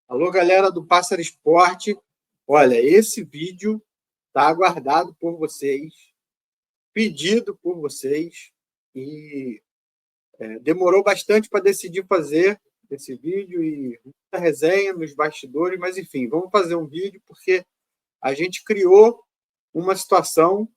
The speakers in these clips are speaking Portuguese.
Alô, galera do Pássaro Esporte. Olha, esse vídeo está aguardado por vocês, pedido por vocês, e demorou bastante para decidir fazer esse vídeo e muita resenha nos bastidores, mas enfim, vamos fazer um vídeo porque a gente criou uma situação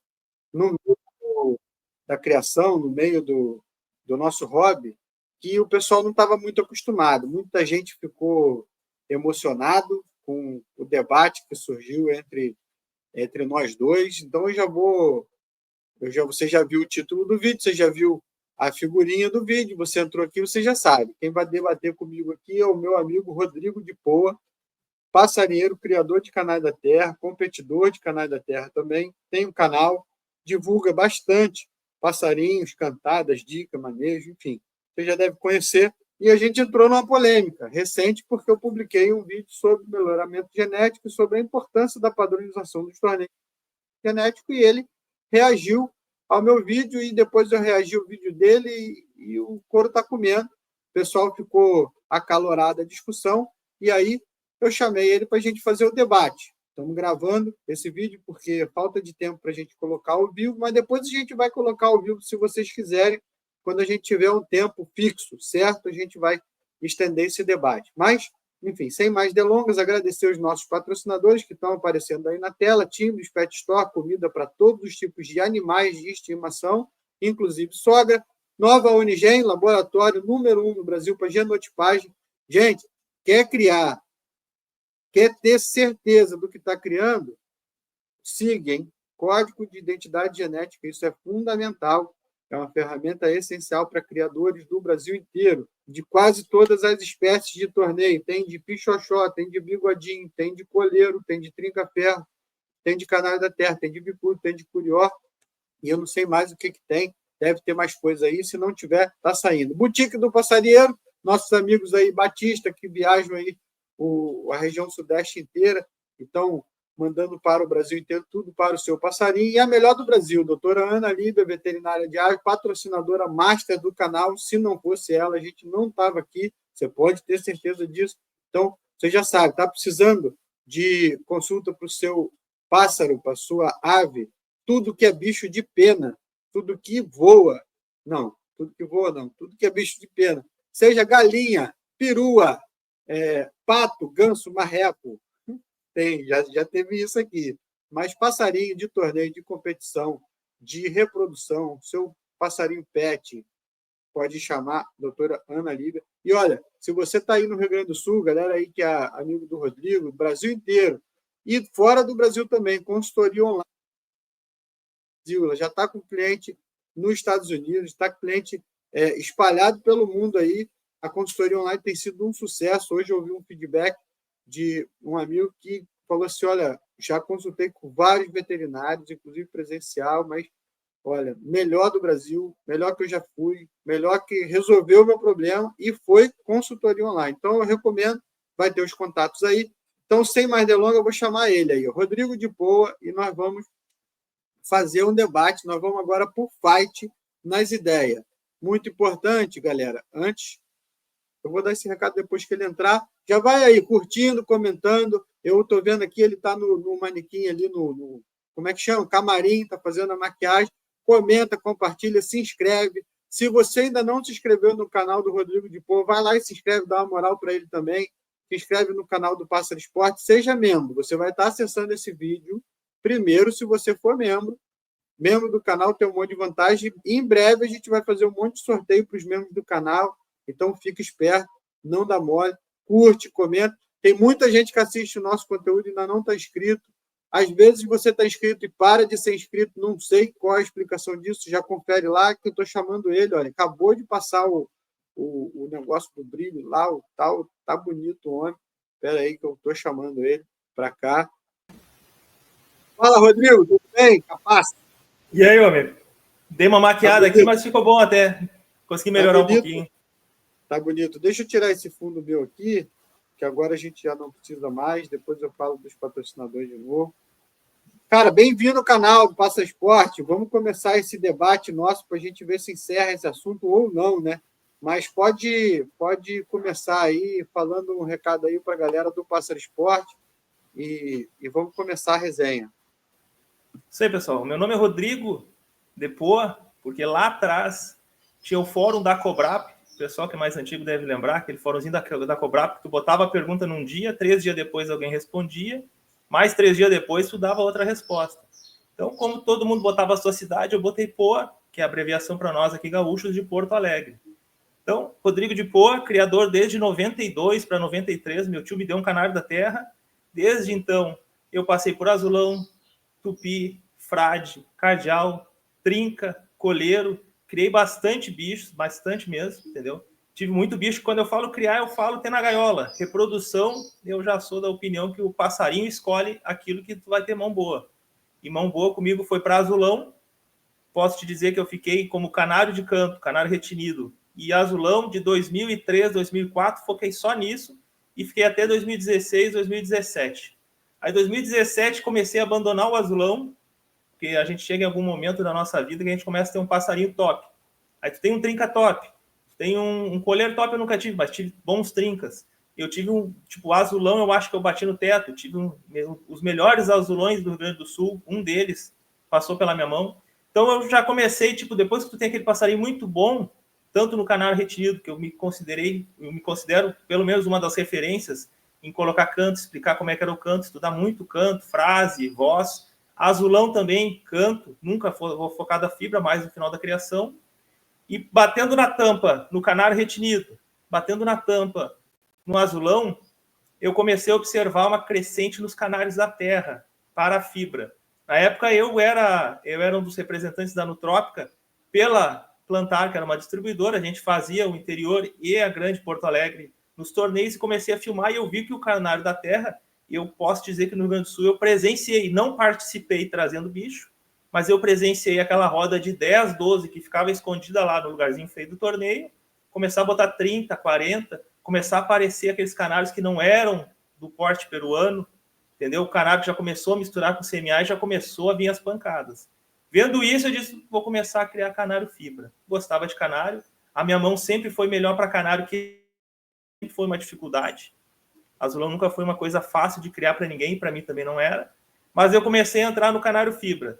no meio da criação, no meio do nosso hobby, que o pessoal não estava muito acostumado. Muita gente ficou emocionado com o debate que surgiu entre nós dois. Então, você já viu o título do vídeo, você já viu a figurinha do vídeo, você entrou aqui, você já sabe. Quem vai debater comigo aqui é o meu amigo Rodrigo de Poa, passarinheiro, criador de Canais da Terra, competidor de Canais da Terra também, tem um canal, divulga bastante passarinhos, cantadas, dicas, manejo, enfim. Você já deve conhecer. E a gente entrou numa polêmica recente porque eu publiquei um vídeo sobre melhoramento genético e sobre a importância da padronização dos torneios genéticos e ele reagiu ao meu vídeo e depois eu reagi ao vídeo dele e o couro está comendo. O pessoal ficou acalorado a discussão e aí eu chamei ele para a gente fazer o debate. Estamos gravando esse vídeo porque falta de tempo para a gente colocar ao vivo, mas depois a gente vai colocar ao vivo se vocês quiserem. Quando a gente tiver um tempo fixo, certo? A gente vai estender esse debate. Mas, enfim, sem mais delongas, agradecer os nossos patrocinadores que estão aparecendo aí na tela, Timbres Pet Store, comida para todos os tipos de animais de estimação, inclusive sogra, Nova Unigem, laboratório número 1 no Brasil para genotipagem. Gente, quer criar, quer ter certeza do que está criando? Siga, hein? Código de identidade genética, isso é fundamental. É uma ferramenta essencial para criadores do Brasil inteiro, de quase todas as espécies de torneio. Tem de pichoxó, tem de bigodinho, tem de coleiro, tem de trinca-ferro, tem de canal da terra, tem de bicudo, tem de curió. E eu não sei mais o que tem. Deve ter mais coisa aí. Se não tiver, está saindo. Boutique do Passarinheiro, nossos amigos aí, Batista, que viajam aí a região sudeste inteira. Então, mandando para o Brasil inteiro, tudo para o seu passarinho. E a melhor do Brasil, doutora Ana Líbia, veterinária de aves, patrocinadora master do canal. Se não fosse ela, a gente não estava aqui. Você pode ter certeza disso. Então, você já sabe, está precisando de consulta para o seu pássaro, para a sua ave, tudo que é bicho de pena, tudo que voa. Não, tudo que voa não, tudo que é bicho de pena. Seja galinha, perua, pato, ganso, marreco, tem, já teve isso aqui. Mas passarinho de torneio, de competição, de reprodução, seu passarinho pet, pode chamar a doutora Ana Líbia. E olha, se você está aí no Rio Grande do Sul, galera aí que é amigo do Rodrigo, Brasil inteiro, e fora do Brasil também, consultoria online. Ela já está com cliente nos Estados Unidos, está com cliente espalhado pelo mundo aí. A consultoria online tem sido um sucesso. Hoje eu ouvi um feedback de um amigo que falou assim, olha, já consultei com vários veterinários, inclusive presencial, mas, olha, melhor do Brasil, melhor que eu já fui, melhor que resolveu o meu problema e foi consultoria online. Então, eu recomendo, vai ter os contatos aí. Então, sem mais delongas, eu vou chamar ele aí, Rodrigo de Poa, e nós vamos fazer um debate. Nós vamos agora por fight nas ideias. Muito importante, galera, antes, eu vou dar esse recado depois que ele entrar. Já vai aí curtindo, comentando. Eu estou vendo aqui, ele está no manequim ali, como é que chama? Camarim, está fazendo a maquiagem. Comenta, compartilha, se inscreve. Se você ainda não se inscreveu no canal do Rodrigo de Poa, vai lá e se inscreve, dá uma moral para ele também. Se inscreve no canal do Pássaro Esporte, seja membro. Você vai estar acessando esse vídeo primeiro se você for membro. Membro do canal tem um monte de vantagem. E em breve a gente vai fazer um monte de sorteio para os membros do canal. Então, fica esperto, não dá mole, curte, comenta. Tem muita gente que assiste o nosso conteúdo e ainda não está inscrito. Às vezes você está inscrito e para de ser inscrito, não sei qual a explicação disso, já confere lá que eu estou chamando ele. Olha, acabou de passar o negócio do brilho lá, o tal, tá bonito o homem. Espera aí que eu estou chamando ele para cá. Fala, Rodrigo, tudo bem? Capaz? E aí, homem? Dei uma maquiada aqui, mas ficou bom até. Consegui melhorar um pouquinho. Tá bonito. Deixa eu tirar esse fundo meu aqui, que agora a gente já não precisa mais. Depois eu falo dos patrocinadores de novo. Cara, bem-vindo ao canal do Pássaro Esporte. Vamos começar esse debate nosso para a gente ver se encerra esse assunto ou não, né? mas pode começar aí falando um recado aí para a galera do Pássaro Esporte e vamos começar a resenha. Isso aí, pessoal. Meu nome é Rodrigo Depoa, porque lá atrás tinha o fórum da Cobrap. O pessoal que é mais antigo deve lembrar, aquele fórumzinho da Cobrap, que tu botava a pergunta num dia, 3 dias depois alguém respondia, mais 3 dias depois tu dava outra resposta. Então, como todo mundo botava a sua cidade, eu botei Poa, que é a abreviação para nós aqui, gaúchos de Porto Alegre. Então, Rodrigo de Poa, criador desde 92 para 93, meu tio me deu um canário da terra. Desde então, eu passei por azulão, tupi, frade, cardeal, trinca, coleiro. Criei bastante bichos, bastante mesmo, entendeu? Tive muito bicho. Quando eu falo criar, eu falo ter na gaiola. Reprodução, eu já sou da opinião que o passarinho escolhe aquilo que tu vai ter mão boa. E mão boa comigo foi para azulão. Posso te dizer que eu fiquei como canário de canto, canário retinido, e azulão de 2003, 2004, foquei só nisso e fiquei até 2016, 2017. Aí, em 2017, comecei a abandonar o azulão, porque a gente chega em algum momento da nossa vida que a gente começa a ter um passarinho top. Aí tu tem um trinca top, tu tem um colher top, eu nunca tive, mas tive bons trincas. Eu tive tipo, azulão, eu acho que eu bati no teto, tive os melhores azulões do Rio Grande do Sul, um deles passou pela minha mão. Então eu já comecei, tipo, depois que tu tem aquele passarinho muito bom, tanto no canário retinido, que eu me considero pelo menos uma das referências em colocar canto, explicar como é que era o canto, estudar muito canto, frase, voz. Azulão também, canto, nunca vou focar da fibra, mais no final da criação. E batendo na tampa, no canário retinido, batendo na tampa, no azulão, eu comecei a observar uma crescente nos canários da terra para a fibra. Na época, eu era um dos representantes da Nutrópica pela Plantar, que era uma distribuidora. A gente fazia o interior e a grande Porto Alegre nos torneios e comecei a filmar e eu vi que o canário da terra, eu posso dizer que no Rio Grande do Sul eu presenciei, não participei trazendo bicho, mas eu presenciei aquela roda de 10, 12 que ficava escondida lá no lugarzinho feio do torneio, começar a botar 30, 40, começar a aparecer aqueles canários que não eram do porte peruano, entendeu? O canário já começou a misturar com o CMA e já começou a vir as pancadas. Vendo isso, eu disse, vou começar a criar canário fibra. Gostava de canário. A minha mão sempre foi melhor para canário, que foi uma dificuldade. Azulão nunca foi uma coisa fácil de criar para ninguém, para mim também não era. Mas eu comecei a entrar no canário fibra.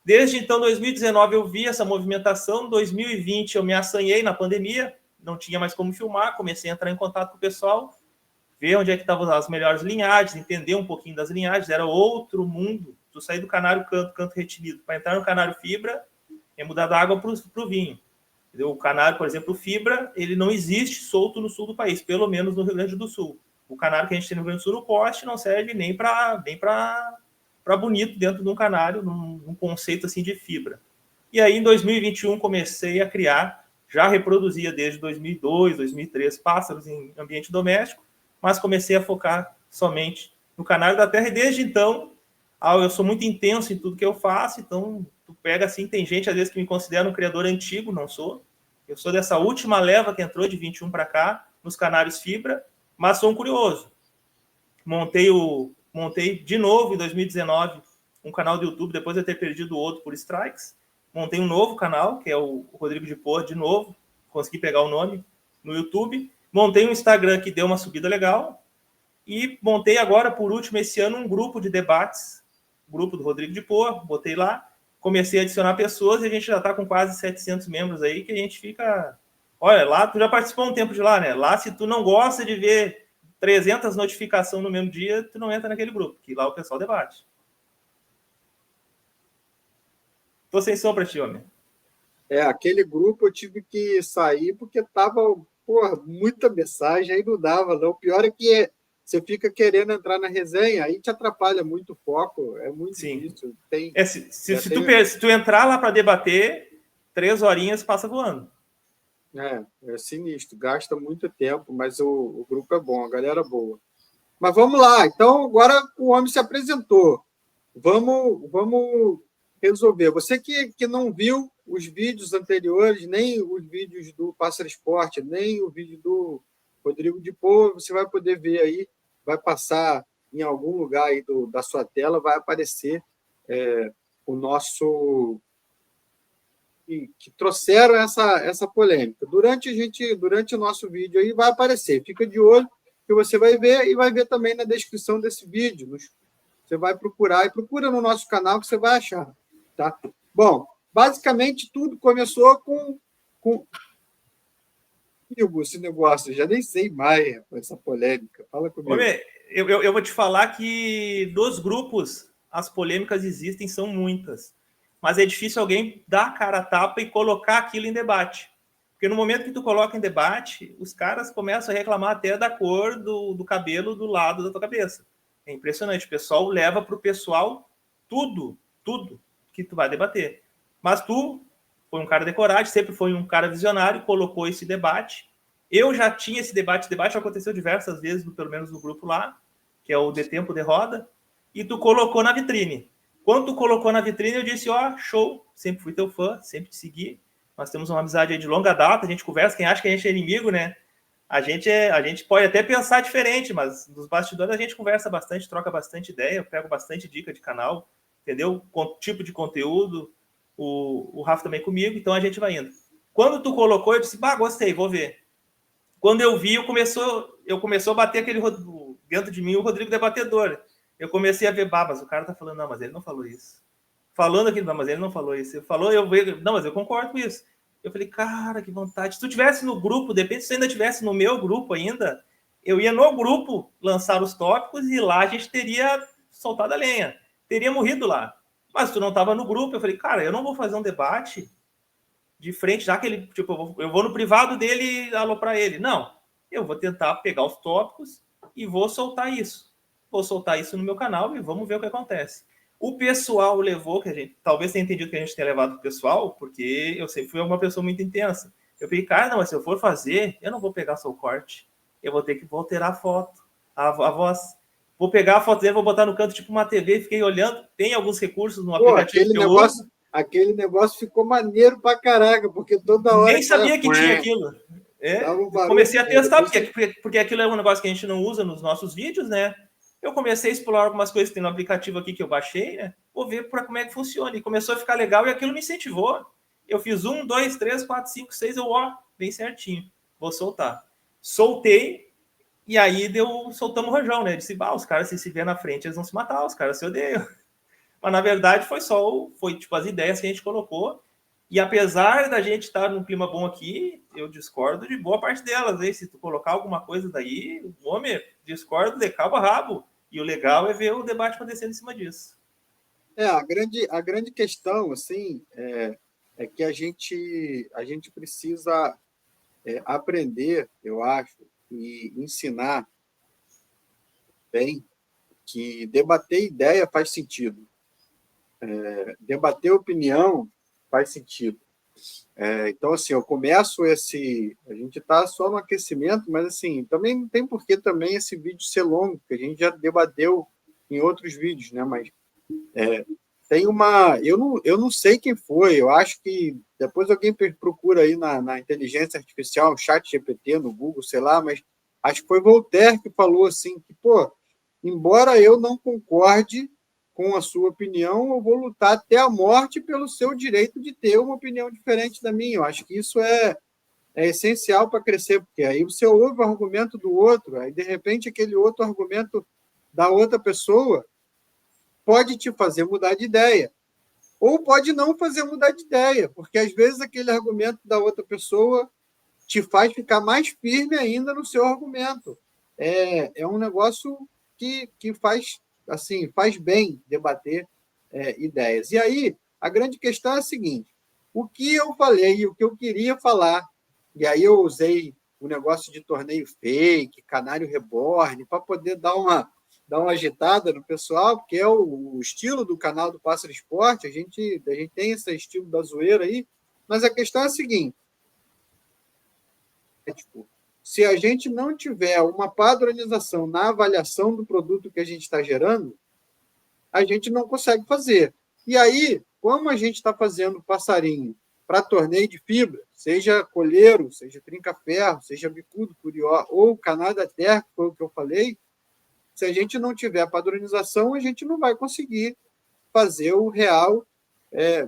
Desde então, 2019, eu vi essa movimentação. 2020, eu me assanhei na pandemia, não tinha mais como filmar, comecei a entrar em contato com o pessoal, ver onde é que estavam as melhores linhagens, entender um pouquinho das linhagens, era outro mundo. Tu sair do canário canto retinido para entrar no canário fibra, é mudar da água para o vinho. Entendeu? O canário, por exemplo, fibra, ele não existe solto no sul do país, pelo menos no Rio Grande do Sul. O canário que a gente tem no Rio Grande do Sul, no poste, não serve nem para bonito dentro de um canário, num conceito assim de fibra. E aí, em 2021, comecei a criar, já reproduzia desde 2002, 2003 pássaros em ambiente doméstico, mas comecei a focar somente no canário da terra, e desde então, eu sou muito intenso em tudo que eu faço, então tu pega assim, tem gente às vezes que me considera um criador antigo, não sou. Eu sou dessa última leva que entrou de 21 para cá, nos canários fibra, mas sou um curioso. Montei de novo em 2019 um canal do YouTube, depois de ter perdido o outro por strikes. Montei um novo canal, que é o Rodrigo de Poa, de novo. Consegui pegar o nome no YouTube. Montei um Instagram que deu uma subida legal. E montei agora, por último, esse ano, um grupo de debates. Grupo do Rodrigo de Poa, botei lá. Comecei a adicionar pessoas e a gente já está com quase 700 membros aí, que a gente fica... Olha, lá tu já participou um tempo de lá, né? Lá, se tu não gosta de ver 300 notificações no mesmo dia, tu não entra naquele grupo, que lá o pessoal debate. Tô sem som pra ti, homem. Aquele grupo eu tive que sair porque tava, muita mensagem, aí não dava, não. O pior é que você fica querendo entrar na resenha, aí te atrapalha muito o foco, é muito difícil. Se tu entrar lá para debater, 3 horinhas passa voando. É sinistro, gasta muito tempo, mas o grupo é bom, a galera é boa. Mas vamos lá, então agora o homem se apresentou. Vamos resolver. Você que não viu os vídeos anteriores, nem os vídeos do Pássaro Esporte, nem o vídeo do Rodrigo de Poa, você vai poder ver aí, vai passar em algum lugar aí da sua tela, vai aparecer o nosso que trouxeram essa polêmica. Durante o nosso vídeo aí vai aparecer. Fica de olho que você vai ver e vai ver também na descrição desse vídeo. Você vai procurar e procura no nosso canal que você vai achar. Tá? Bom, basicamente tudo começou com esse negócio. Eu já nem sei mais essa polêmica. Fala comigo. Homem, eu vou te falar que dos grupos as polêmicas existem, são muitas. Mas é difícil alguém dar a cara a tapa e colocar aquilo em debate. Porque no momento que tu coloca em debate, os caras começam a reclamar até da cor do cabelo do lado da tua cabeça. É impressionante. O pessoal leva para o pessoal tudo que tu vai debater. Mas tu foi um cara de coragem, sempre foi um cara visionário, colocou esse debate. Eu já tinha esse debate aconteceu diversas vezes, pelo menos no grupo lá, que é o De Tempo de Roda, e tu colocou na vitrine. Quando tu colocou na vitrine, eu disse, show, sempre fui teu fã, sempre te segui. Nós temos uma amizade aí de longa data, a gente conversa, quem acha que a gente é inimigo, né? A gente pode até pensar diferente, mas nos bastidores a gente conversa bastante, troca bastante ideia, eu pego bastante dica de canal, entendeu? Tipo de conteúdo, o Rafa também comigo, então a gente vai indo. Quando tu colocou, eu disse, gostei, vou ver. Quando eu vi, começou a bater aquele dentro de mim o Rodrigo debatedor. Eu comecei a ver, mas o cara tá falando, não, mas ele não falou isso. Falando aqui, não, mas ele não falou isso. Ele falou, não, mas eu concordo com isso. Eu falei, cara, que vontade. Se tu tivesse no grupo, depende se tu ainda tivesse no meu grupo ainda, eu ia no grupo lançar os tópicos e lá a gente teria soltado a lenha. Teria morrido lá. Mas tu não tava no grupo. Eu falei, cara, eu não vou fazer um debate de frente, já que ele, tipo, eu vou no privado dele e aloprar ele. Não, eu vou tentar pegar os tópicos e vou soltar isso. Vou soltar isso no meu canal e vamos ver o que acontece. O pessoal levou, que a gente, talvez tenha entendido que a gente tenha levado o pessoal, porque eu sempre fui uma pessoa muito intensa. Eu falei, cara, não, mas se eu for fazer, eu não vou pegar só o corte. Eu vou ter que alterar a foto, a voz. Vou pegar a foto dele, vou botar no canto, tipo uma TV, fiquei olhando. Tem alguns recursos no aplicativo que eu uso. Aquele negócio ficou maneiro pra caraca, porque toda hora... Nem sabia que tinha aquilo. Comecei a testar, porque aquilo é um negócio que a gente não usa nos nossos vídeos, né? Eu comecei a explorar algumas coisas que tem no aplicativo aqui que eu baixei, né? Vou ver para como é que funciona. E começou a ficar legal e aquilo me incentivou. Eu fiz 1, 2, 3, 4, 5, 6, bem certinho. Vou soltar. Soltei, e aí soltamos o rojão, né? Eu disse, os caras se ver na frente, eles vão se matar, os caras se odeiam. Mas, na verdade, foi tipo as ideias que a gente colocou. E apesar da gente estar num clima bom aqui, eu discordo de boa parte delas, hein? Se tu colocar alguma coisa daí, homem, discordo de cabo a rabo. E o legal é ver o debate acontecendo em cima disso. A grande questão, assim, é que a gente precisa aprender, eu acho, e ensinar bem que debater ideia faz sentido. Debater opinião faz sentido. Então, assim, eu começo a gente está só no aquecimento, mas, assim, também não tem por que também esse vídeo ser longo, porque a gente já debateu em outros vídeos, né? Mas tem uma... Eu não sei quem foi, eu acho que depois alguém procura aí na inteligência artificial, chat GPT, no Google, sei lá, mas acho que foi Voltaire que falou assim, que, embora eu não concorde com a sua opinião, eu vou lutar até a morte pelo seu direito de ter uma opinião diferente da minha. Eu acho que isso é essencial para crescer, porque aí você ouve o argumento do outro, aí, de repente, aquele outro argumento da outra pessoa pode te fazer mudar de ideia, ou pode não fazer mudar de ideia, porque, às vezes, aquele argumento da outra pessoa te faz ficar mais firme ainda no seu argumento. É um negócio que faz bem debater ideias. E aí, a grande questão é a seguinte, o que eu falei, o que eu queria falar, e aí eu usei o negócio de torneio fake, canário reborn, para poder dar uma agitada no pessoal, porque é o estilo do canal do Pássaro Esporte, a gente tem esse estilo da zoeira aí, mas a questão é a seguinte, se a gente não tiver uma padronização na avaliação do produto que a gente está gerando, a gente não consegue fazer. E aí, como a gente está fazendo passarinho para torneio de fibra, seja colheiro, seja trinca-ferro, seja bicudo, curió, ou Canada Terra, que foi o que eu falei, se a gente não tiver padronização, a gente não vai conseguir fazer o real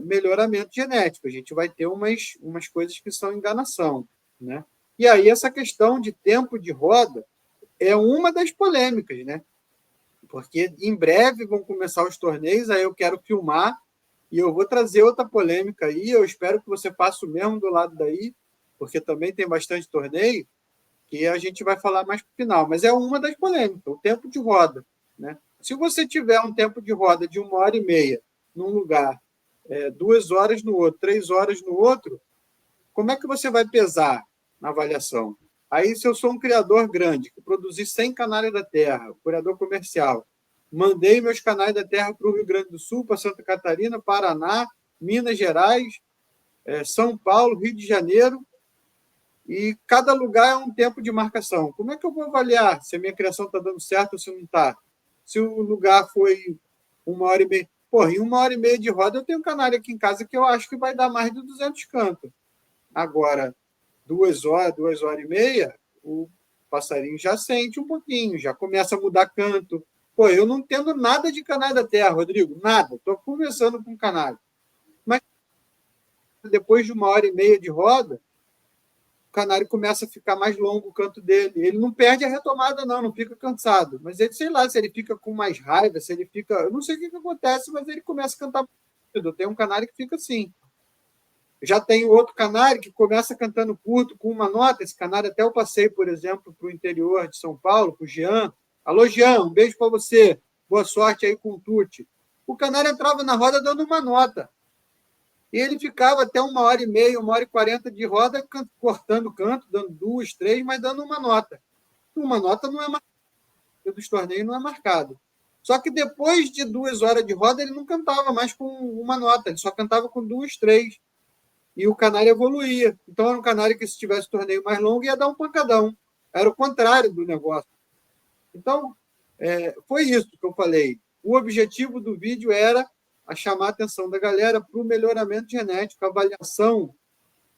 melhoramento genético. A gente vai ter umas coisas que são enganação, né? E aí essa questão de tempo de roda é uma das polêmicas, né? Porque em breve vão começar os torneios, aí eu quero filmar e eu vou trazer outra polêmica aí. Eu espero que você faça o mesmo do lado daí, porque também tem bastante torneio, que a gente vai falar mais para o final. Mas é uma das polêmicas, o tempo de roda, né? Se você tiver um tempo de roda de 1h30 num lugar, 2 horas no outro, 3 horas no outro, como é que você vai pesar na avaliação? Aí, se eu sou um criador grande, que produzi 100 canalhas da terra, criador comercial, mandei meus canais da terra para o Rio Grande do Sul, para Santa Catarina, Paraná, Minas Gerais, São Paulo, Rio de Janeiro, e cada lugar é um tempo de marcação. Como é que eu vou avaliar se a minha criação está dando certo ou se não está? Se o lugar foi 1h30... Porra, em 1h30 de roda, eu tenho um canário aqui em casa que eu acho que vai dar mais de 200 cantos. Agora, 2 horas, 2h30, o passarinho já sente um pouquinho, já começa a mudar canto. Pô, eu não entendo nada de canário da terra, Rodrigo, nada. Estou conversando com o canário. Mas depois de 1h30 de roda, o canário começa a ficar mais longo o canto dele. Ele não perde a retomada, não fica cansado. Mas ele, sei lá, se ele fica com mais raiva, se ele fica... Eu não sei o que acontece, mas ele começa a cantar. Eu tenho um canário que fica assim. Já tem outro canário que começa cantando curto com uma nota. Esse canário até eu passei, por exemplo, para o interior de São Paulo, para o Jean. Alô, Jean, um beijo para você. Boa sorte aí com o Tuti. O canário entrava na roda dando uma nota. E ele ficava até 1h30, 1h40 de roda, cortando o canto, dando 2, 3, mas dando uma nota. Uma nota não é marcada, dos torneios não é marcado. Só que depois de 2 horas de roda, ele não cantava mais com uma nota, ele só cantava com 2, 3. E o canário evoluía. Então, era um canário que, se tivesse torneio mais longo, ia dar um pancadão. Era o contrário do negócio. Então, foi isso que eu falei. O objetivo do vídeo era chamar a atenção da galera para o melhoramento genético, a avaliação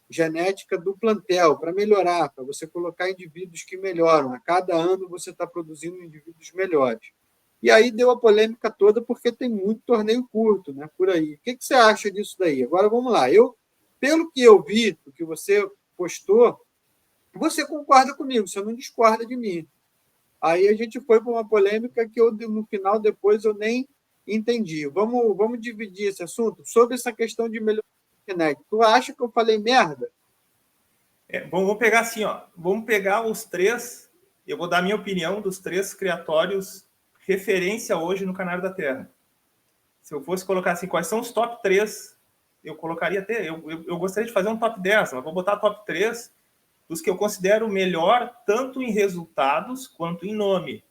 genética do plantel, para melhorar, para você colocar indivíduos que melhoram. A cada ano você está produzindo indivíduos melhores. E aí deu a polêmica toda, porque tem muito torneio curto, né, por aí. O que você acha disso daí? Agora, vamos lá. Pelo que eu vi, do que você postou, você concorda comigo, você não discorda de mim. Aí a gente foi para uma polêmica que no final, depois, eu nem entendi. Vamos dividir esse assunto sobre essa questão de melhoramento genético. Tu acha que eu falei merda? Vamos pegar assim, ó. Vamos pegar os 3, eu vou dar a minha opinião dos 3 criatórios referência hoje no Canário da Terra. Se eu fosse colocar assim, quais são os top 3, eu colocaria até... Eu gostaria de fazer um top 10, mas vou botar top 3 dos que eu considero melhor, tanto em resultados quanto em nome.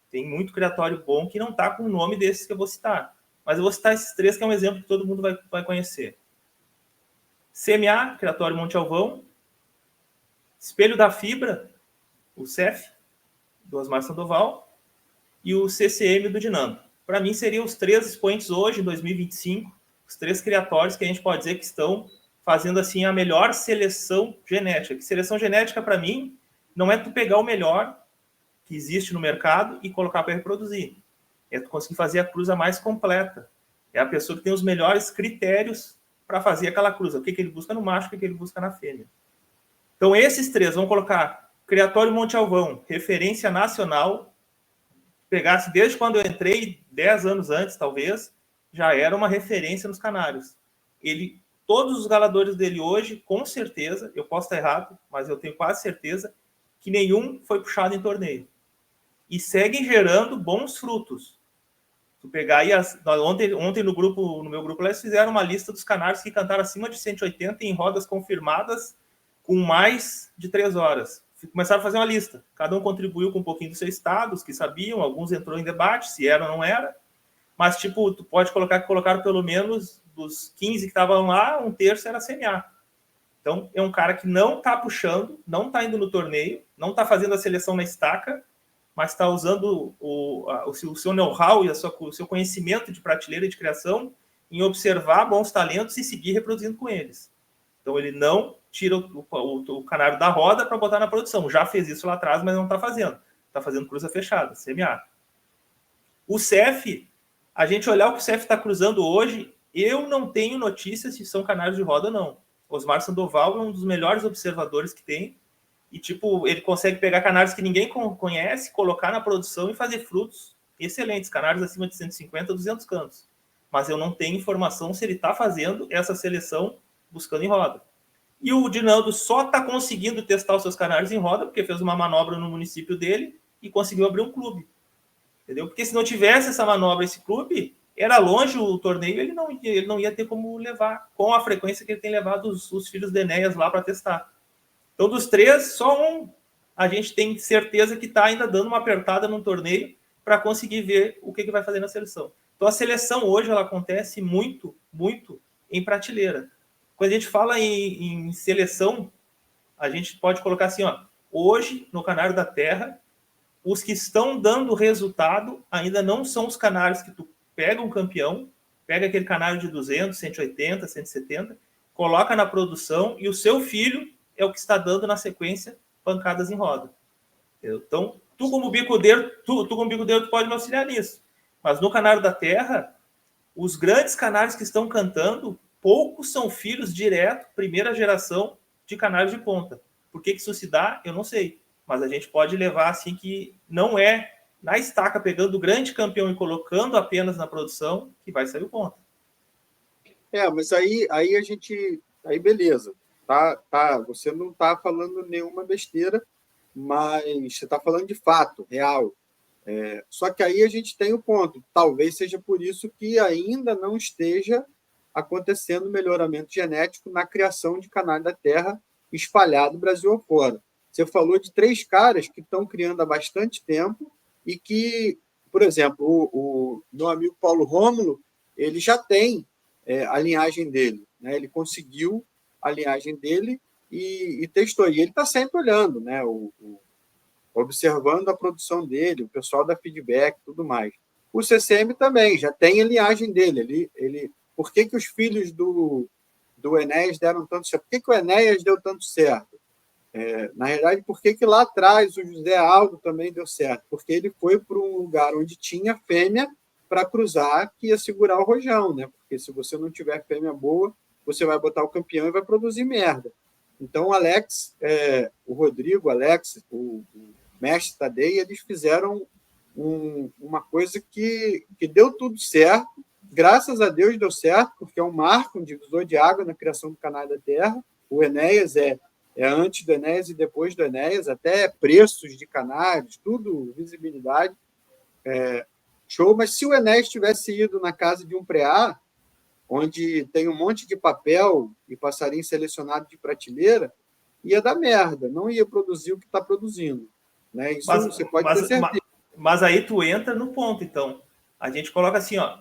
Tem muito criatório bom que não está com o nome desses que eu vou citar. Mas eu vou citar esses 3, que é um exemplo que todo mundo vai conhecer. CMA, Criatório Monte Alvão. Espelho da Fibra, o CEF, do Osmar Sandoval. E o CCM do Dinamo. Para mim, seriam os 3 expoentes hoje, em 2025, os 3 criatórios que a gente pode dizer que estão fazendo assim a melhor seleção genética. Que seleção genética, para mim, não é tu pegar o melhor que existe no mercado e colocar para reproduzir. É tu conseguir fazer a cruza mais completa. É a pessoa que tem os melhores critérios para fazer aquela cruza. O que ele busca no macho, o que ele busca na fêmea. Então, esses 3, vamos colocar Criatório Monte Alvão, referência nacional. Pegasse desde quando eu entrei, 10 anos antes, talvez, já era uma referência nos canários. Todos os galadores dele hoje, com certeza, eu posso estar errado, mas eu tenho quase certeza, que nenhum foi puxado em torneio. E seguem gerando bons frutos. Tu pegar aí, ontem no meu grupo, eles fizeram uma lista dos canários que cantaram acima de 180 em rodas confirmadas com mais de 3 horas. Começaram a fazer uma lista. Cada um contribuiu com um pouquinho do seu estado, os que sabiam, alguns entrou em debate, se era ou não era. Mas, tipo, tu pode colocar que colocaram pelo menos dos 15 que estavam lá, 1/3 era CMA. Então, é um cara que não está puxando, não está indo no torneio, não está fazendo a seleção na estaca, mas está usando o seu know-how e o seu conhecimento de prateleira de criação em observar bons talentos e seguir reproduzindo com eles. Então, ele não tira o canário da roda para botar na produção. Já fez isso lá atrás, mas não está fazendo. Está fazendo cruza fechada, CMA. O CEF, a gente olhar o que o CEF está cruzando hoje, Eu não tenho notícias se são canários de roda ou não. Osmar Sandoval é um dos melhores observadores que tem. E, tipo, ele consegue pegar canários que ninguém conhece, colocar na produção e fazer frutos excelentes, canários acima de 150, 200 cantos. Mas eu não tenho informação se ele está fazendo essa seleção buscando em roda. E o Dinaldo só está conseguindo testar os seus canários em roda porque fez uma manobra no município dele e conseguiu abrir um clube. Entendeu? Porque se não tivesse essa manobra, esse clube, era longe o torneio, ele não ia ter como levar com a frequência que ele tem levado os filhos de Enéas lá para testar. Então, dos 3, só um a gente tem certeza que está ainda dando uma apertada no torneio para conseguir ver o que vai fazer na seleção. Então, a seleção hoje ela acontece muito, muito em prateleira. Quando a gente fala em seleção, a gente pode colocar assim, ó, hoje, no Canário da Terra, os que estão dando resultado ainda não são os canários que tu pega um campeão, pega aquele canário de 200, 180, 170, coloca na produção e o seu filho é o que está dando na sequência pancadas em roda. Então, tu como bicudeiro, tu pode me auxiliar nisso. Mas no Canário da Terra, os grandes canários que estão cantando, poucos são filhos direto, primeira geração de canários de ponta. Por que isso se dá? Eu não sei. Mas a gente pode levar assim que não é na estaca pegando o grande campeão e colocando apenas na produção que vai sair o ponta. Mas aí a gente... Aí beleza. Tá, você não está falando nenhuma besteira, mas você está falando de fato, real. Só que aí a gente tem o ponto. Talvez seja por isso que ainda não esteja acontecendo melhoramento genético na criação de canário da terra espalhado Brasil afora. Você falou de 3 caras que estão criando há bastante tempo e que, por exemplo, o meu amigo Paulo Rômulo, ele já tem a linhagem dele, né? Ele conseguiu a linhagem dele e testou. E ele está sempre olhando, né? Observando a produção dele, o pessoal da feedback e tudo mais. O CCM também já tem a linhagem dele. Por que os filhos do Enéas deram tanto certo? Por que o Enéas deu tanto certo? Na realidade, por que lá atrás o José Aldo também deu certo? Porque ele foi para um lugar onde tinha fêmea para cruzar, que ia segurar o rojão, né? Porque se você não tiver fêmea boa, você vai botar o campeão e vai produzir merda. Então, o Alex, o Rodrigo, o Alex, o mestre Tadei, eles fizeram uma coisa que deu tudo certo. Graças a Deus deu certo, porque é um marco, um divisor de água na criação do Canário da Terra. O Enéas é antes do Enéas e depois do Enéas, até preços de canários, tudo, visibilidade. Show, mas se o Enéas tivesse ido na casa de um preá, onde tem um monte de papel e passarinho selecionado de prateleira, ia dar merda, não ia produzir o que está produzindo. Né? Isso você pode ter certeza. Mas aí tu entra no ponto, então. A gente coloca assim, ó,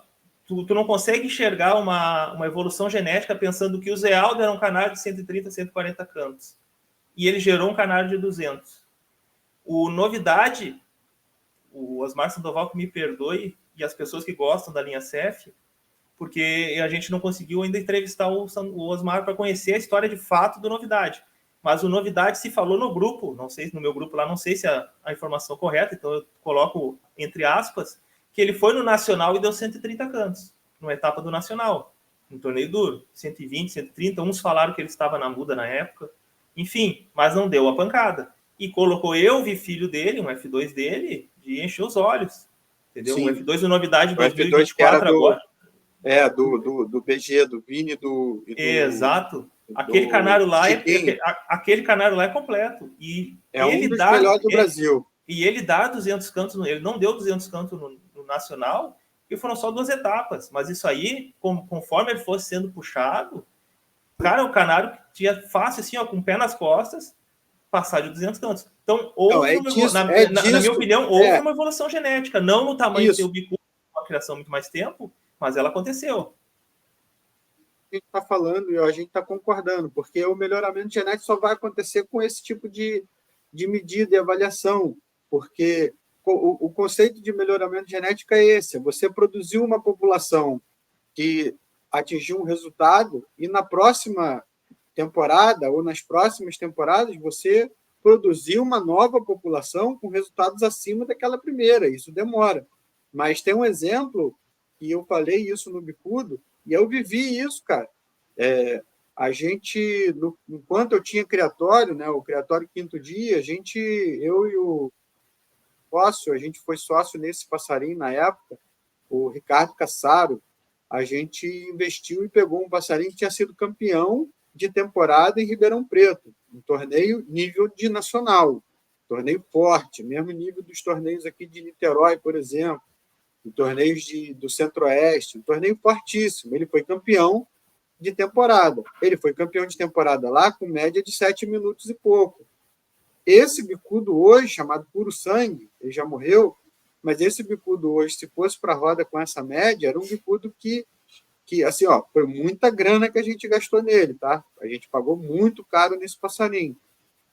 tu não consegue enxergar uma evolução genética pensando que o Zé Aldo era um canário de 130, 140 cantos. E ele gerou um canário de 200. O Novidade, o Osmar Sandoval, que me perdoe, e as pessoas que gostam da linha CEF, porque a gente não conseguiu ainda entrevistar o Osmar para conhecer a história de fato do Novidade. Mas o Novidade se falou no grupo, não sei, no meu grupo lá, não sei se a informação é correta, então eu coloco entre aspas, que ele foi no Nacional e deu 130 cantos, numa etapa do Nacional, um torneio duro, 120, 130, uns falaram que ele estava na muda na época, enfim, mas não deu a pancada. E colocou eu, vi filho dele, um F2 dele, de encher os olhos, entendeu? Sim. Um F2 do Novidade o 2024 agora. Do BG, do Vini, do... Exato. Aquele canário lá é completo. E um dos melhores do Brasil. E ele dá 200 cantos, ele não deu 200 cantos no Nacional, porque foram só 2 etapas. Mas isso aí, conforme ele fosse sendo puxado, cara, o canário tinha fácil, assim, ó, com o pé nas costas, passar de 200 cantos. Então, na minha opinião, houve uma evolução genética, não no tamanho do bico, uma criação muito mais tempo, mas ela aconteceu. A gente está falando e a gente está concordando, porque o melhoramento genético só vai acontecer com esse tipo de medida e avaliação, porque o conceito de melhoramento genético é esse: você produziu uma população que atingiu um resultado e na próxima temporada ou nas próximas temporadas você produziu uma nova população com resultados acima daquela primeira. Isso demora. Mas tem um exemplo, e eu falei isso no Bicudo, E eu vivi isso, cara. A gente, enquanto eu tinha criatório, né, o criatório Quinto Dia, eu e o sócio, a gente foi sócio nesse passarinho na época, o Ricardo Cassaro, a gente investiu e pegou um passarinho que tinha sido campeão de temporada em Ribeirão Preto, um torneio nível de nacional, torneio forte, mesmo nível dos torneios aqui de Niterói, por exemplo, em torneios do Centro-Oeste, um torneio fortíssimo. Ele foi campeão de temporada. Ele foi campeão de temporada lá com média de 7 minutos e pouco. Esse bicudo hoje, chamado Puro Sangue, ele já morreu, mas esse bicudo hoje, se fosse para a roda com essa média, era um bicudo que assim, ó, foi muita grana que a gente gastou nele, tá? A gente pagou muito caro nesse passarinho.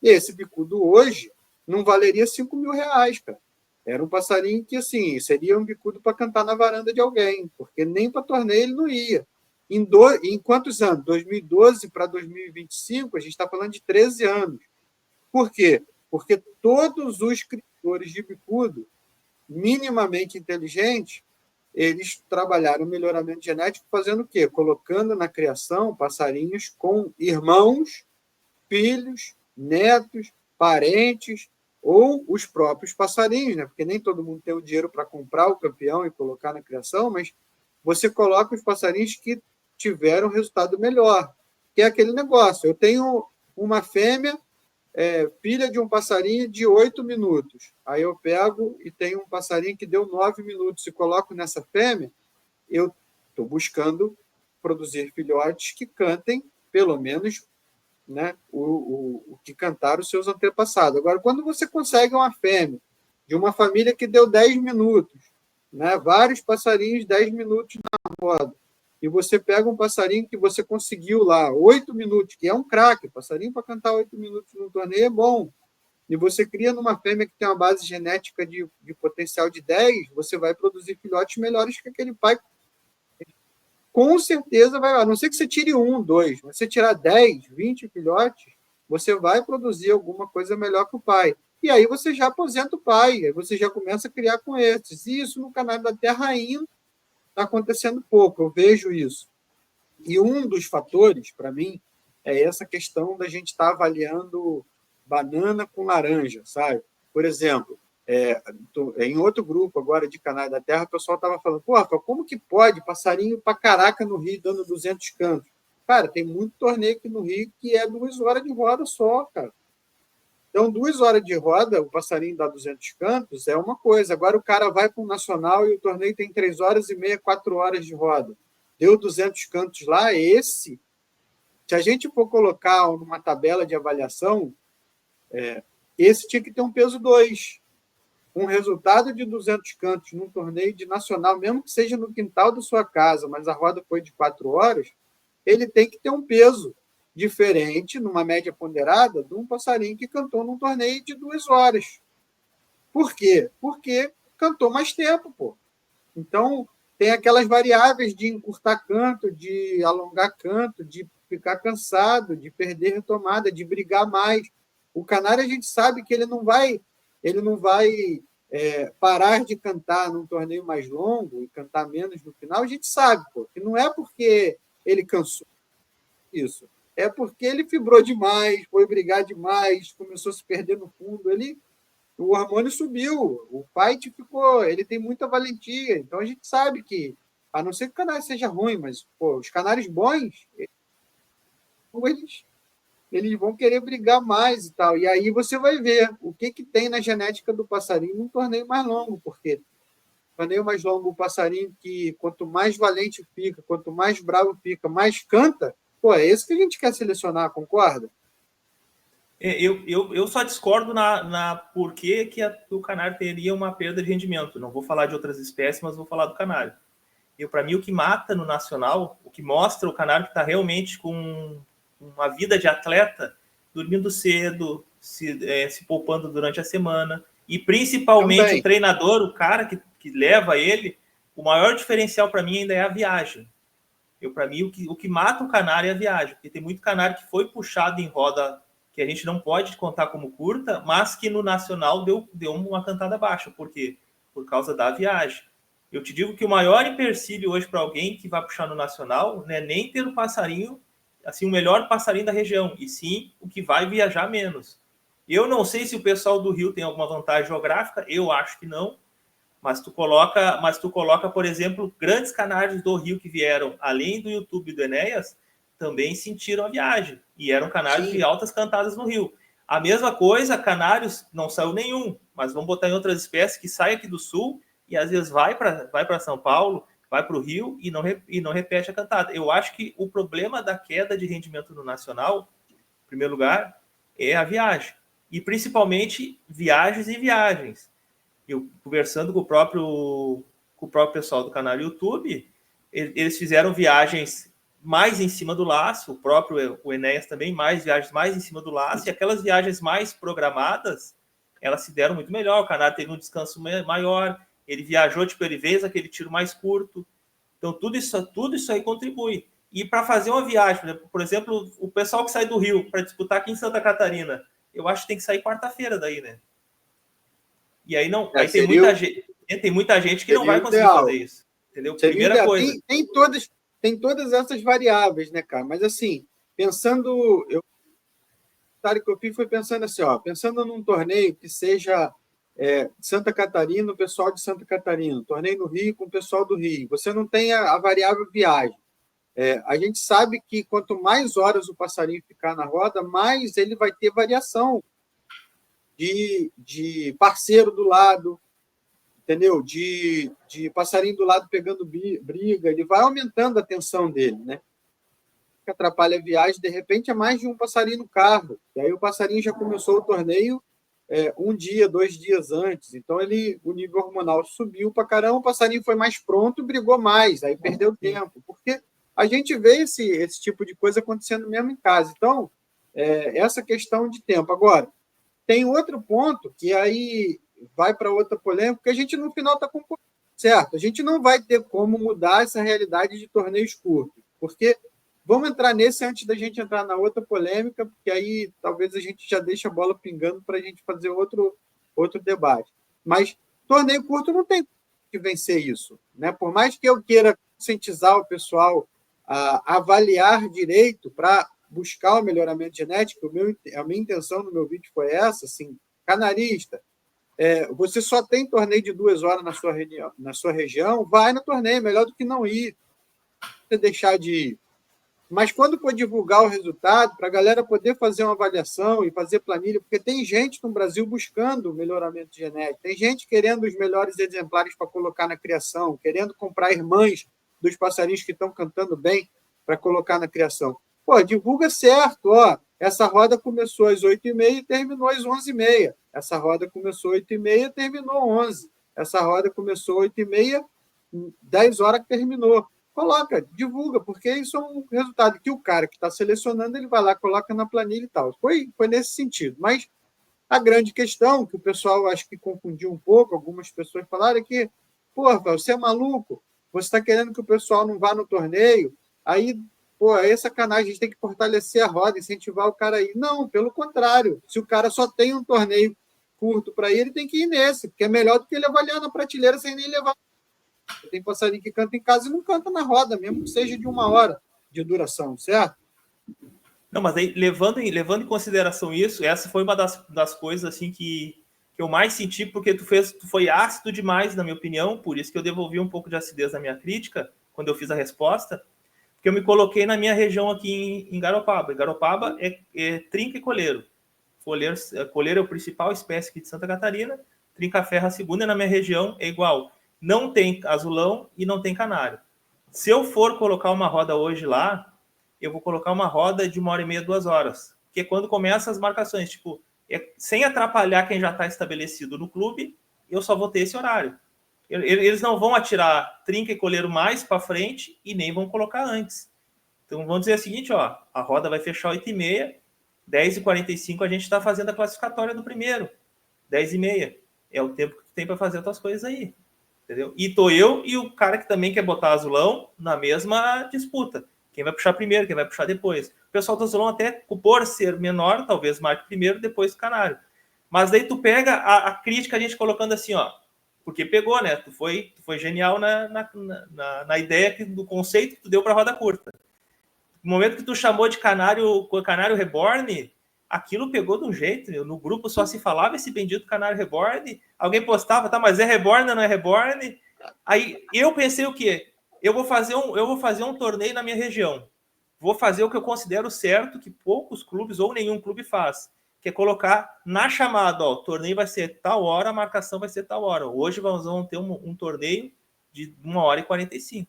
E esse bicudo hoje não valeria 5 mil reais, cara. Era um passarinho que, assim, seria um bicudo para cantar na varanda de alguém, porque nem para torneio ele não ia. Em quantos anos? 2012 para 2025, a gente está falando de 13 anos. Por quê? Porque todos os criadores de bicudo, minimamente inteligentes, eles trabalharam o melhoramento genético fazendo o quê? Colocando na criação passarinhos com irmãos, filhos, netos, parentes ou os próprios passarinhos, né? Porque nem todo mundo tem o dinheiro para comprar o campeão e colocar na criação, mas você coloca os passarinhos que tiveram resultado melhor, que é aquele negócio. Eu tenho uma fêmea, filha de um passarinho de 8 minutos. Aí eu pego e tenho um passarinho que deu 9 minutos e coloco nessa fêmea, eu estou buscando produzir filhotes que cantem pelo menos, né, o que cantaram os seus antepassados. Agora, quando você consegue uma fêmea de uma família que deu 10 minutos, né, vários passarinhos 10 minutos na roda, e você pega um passarinho que você conseguiu lá 8 minutos, que é um craque, passarinho para cantar 8 minutos no torneio é bom, e você cria numa fêmea que tem uma base genética de potencial de 10, você vai produzir filhotes melhores que aquele pai. Com certeza vai, a não ser que você tire 1, 2, mas você tirar 10, 20 filhotes, você vai produzir alguma coisa melhor que o pai. E aí você já aposenta o pai, aí você já começa a criar com esses. E isso no Canário da Terra ainda está acontecendo pouco, eu vejo isso. E um dos fatores, para mim, é essa questão da gente estar avaliando banana com laranja, sabe? Por exemplo, em outro grupo agora de Canário da Terra, o pessoal estava falando, pô, como que pode passarinho para caraca no Rio dando 200 cantos? Cara, tem muito torneio aqui no Rio que é 2 horas de roda só, cara. Então, 2 horas de roda, o passarinho dá 200 cantos, é uma coisa. Agora o cara vai para o Nacional e o torneio tem 3 horas e meia, 4 horas de roda. Deu 200 cantos lá, se a gente for colocar numa tabela de avaliação, esse tinha que ter um peso 2. Um resultado de 200 cantos num torneio de nacional, mesmo que seja no quintal da sua casa, mas a roda foi de 4 horas, ele tem que ter um peso diferente, numa média ponderada, de um passarinho que cantou num torneio de 2 horas. Por quê? Porque cantou mais tempo, pô. Então, tem aquelas variáveis de encurtar canto, de alongar canto, de ficar cansado, de perder retomada, de brigar mais. O canário, a gente sabe que ele não vai parar de cantar num torneio mais longo e cantar menos no final. A gente sabe, pô, que não é porque ele cansou isso, é porque ele fibrou demais, foi brigar demais, começou a se perder no fundo. O hormônio subiu, o fight ficou, ele tem muita valentia. Então a gente sabe que, a não ser que o canário seja ruim, mas pô, os canários bons, eles vão querer brigar mais e tal. E aí você vai ver o que tem na genética do passarinho num torneio mais longo, porque torneio mais longo, o passarinho que quanto mais valente fica, quanto mais bravo fica, mais canta, pô, é esse que a gente quer selecionar, concorda? Eu só discordo na por que o canário teria uma perda de rendimento. Não vou falar de outras espécies, mas vou falar do canário. Para mim, o que mata no nacional, o que mostra o canário que está realmente com uma vida de atleta, dormindo cedo, se poupando durante a semana, e principalmente também o treinador, o cara que leva ele, o maior diferencial para mim ainda é a viagem. Para mim, o que mata o canário é a viagem, porque tem muito canário que foi puxado em roda que a gente não pode contar como curta, mas que no nacional deu uma cantada baixa. Por quê? Por causa da viagem. Eu te digo que o maior empecilho hoje para alguém que vai puxar no nacional não é nem ter o passarinho, assim, o melhor passarinho da região, e sim o que vai viajar menos. Eu não sei se o pessoal do Rio tem alguma vantagem geográfica, eu acho que não, mas tu coloca, por exemplo, grandes canais do Rio que vieram, além do YouTube e do Enéas, também sentiram a viagem, e eram canários de altas cantadas no Rio. A mesma coisa, canários, não saiu nenhum, mas vamos botar em outras espécies que saem aqui do sul e às vezes vai para São Paulo, vai para o Rio e não repete a cantada. Eu acho que o problema da queda de rendimento no nacional, em primeiro lugar, é a viagem. E principalmente viagens e viagens. Eu conversando com o próprio pessoal do canal YouTube, eles fizeram viagens mais em cima do laço, o Enéas também, viagens mais em cima do laço, e aquelas viagens mais programadas, elas se deram muito melhor, o canal teve um descanso maior, ele viajou, ele fez aquele tiro mais curto, então tudo isso aí contribui. E para fazer uma viagem, por exemplo, o pessoal que sai do Rio para disputar aqui em Santa Catarina, eu acho que tem que sair quarta-feira daí, né? E aí não, aí tem muita gente que não vai conseguir fazer isso, entendeu? Primeira coisa. Tem todas essas variáveis, né, cara? Mas assim, pensando, que eu fiz foi pensando assim, pensando num torneio que seja Santa Catarina, o pessoal de Santa Catarina, torneio no Rio com o pessoal do Rio. Você não tem a variável viagem. A gente sabe que quanto mais horas o passarinho ficar na roda, mais ele vai ter variação de parceiro do lado, entendeu? De passarinho do lado pegando briga, ele vai aumentando a tensão dele, né? Que atrapalha a viagem, de repente é mais de um passarinho no carro, e aí o passarinho já começou o torneio um dia, 2 dias antes, então o nível hormonal subiu para caramba, o passarinho foi mais pronto, brigou mais, aí perdeu tempo, porque a gente vê esse tipo de coisa acontecendo mesmo em casa. Então, essa questão de tempo. Agora, tem outro ponto que aí vai para outra polêmica, que a gente no final está concordando, certo? A gente não vai ter como mudar essa realidade de torneios curtos, porque vamos entrar nesse antes da gente entrar na outra polêmica, porque aí talvez a gente já deixe a bola pingando para a gente fazer outro debate. Mas torneio curto não tem que vencer isso, né? Por mais que eu queira conscientizar o pessoal a avaliar direito para buscar o melhoramento genético, a minha intenção no meu vídeo foi essa, assim, canarista, você só tem torneio de 2 horas na sua região, vai no torneio, melhor do que não ir, você deixar de ir. Mas quando for divulgar o resultado, para a galera poder fazer uma avaliação e fazer planilha, porque tem gente no Brasil buscando melhoramento genético, tem gente querendo os melhores exemplares para colocar na criação, querendo comprar irmãs dos passarinhos que estão cantando bem para colocar na criação. Pô, divulga certo, essa roda começou às 8h30 e terminou às 11h30. Essa roda começou às 8h30 e terminou às 11h. Essa roda começou às 8h30, 10 horas que terminou. Coloca, divulga, porque isso é um resultado que o cara que está selecionando, ele vai lá, coloca na planilha e tal. Foi nesse sentido. Mas a grande questão, que o pessoal acho que confundiu um pouco, algumas pessoas falaram, é que, você é maluco, você está querendo que o pessoal não vá no torneio, aí, é sacanagem, a gente tem que fortalecer a roda, incentivar o cara a ir. Não, pelo contrário, se o cara só tem um torneio curto para ir, ele tem que ir nesse, porque é melhor do que ele avaliar na prateleira sem nem levar. Tem passarinho que canta em casa e não canta na roda, mesmo que seja de 1 hora de duração, certo? Não, mas aí, levando em consideração isso, essa foi uma das coisas assim que eu mais senti, porque tu foi ácido demais, na minha opinião, por isso que eu devolvi um pouco de acidez na minha crítica, quando eu fiz a resposta, porque eu me coloquei na minha região aqui em Garopaba. Garopaba é trinca e coleiro. Coleiro é a principal espécie aqui de Santa Catarina, trinca-ferro a segunda, e na minha região é igual. Não tem azulão e não tem canário. Se eu for colocar uma roda hoje lá, eu vou colocar uma roda de 1h30, 2 horas, que é quando começam as marcações, tipo, sem atrapalhar quem já está estabelecido no clube, eu só vou ter esse horário. Eles não vão atirar trinca e coleiro mais para frente e nem vão colocar antes. Então vamos dizer o seguinte, a roda vai fechar 8h30, 10h45 a gente está fazendo a classificatória do primeiro, 10h30. É o tempo que tu tem para fazer as tuas coisas aí. Entendeu? E tô eu e o cara que também quer botar azulão na mesma disputa. Quem vai puxar primeiro, quem vai puxar depois. O pessoal do azulão, até por ser menor, talvez marque primeiro, depois o canário. Mas daí tu pega a crítica, a gente colocando assim, porque pegou, né? Tu foi genial na ideia do conceito que tu deu para roda curta. No momento que tu chamou de Canário Reborn, aquilo pegou de um jeito. No grupo só se falava esse bendito Canário Reborn. Alguém postava, tá, mas é Reborn, não é Reborn? Aí eu pensei o quê? Eu vou fazer um torneio na minha região. Vou fazer o que eu considero certo, que poucos clubes ou nenhum clube faz, que é colocar na chamada, ó, o torneio vai ser tal hora, a marcação vai ser tal hora. Hoje nós vamos ter um torneio de 1h45.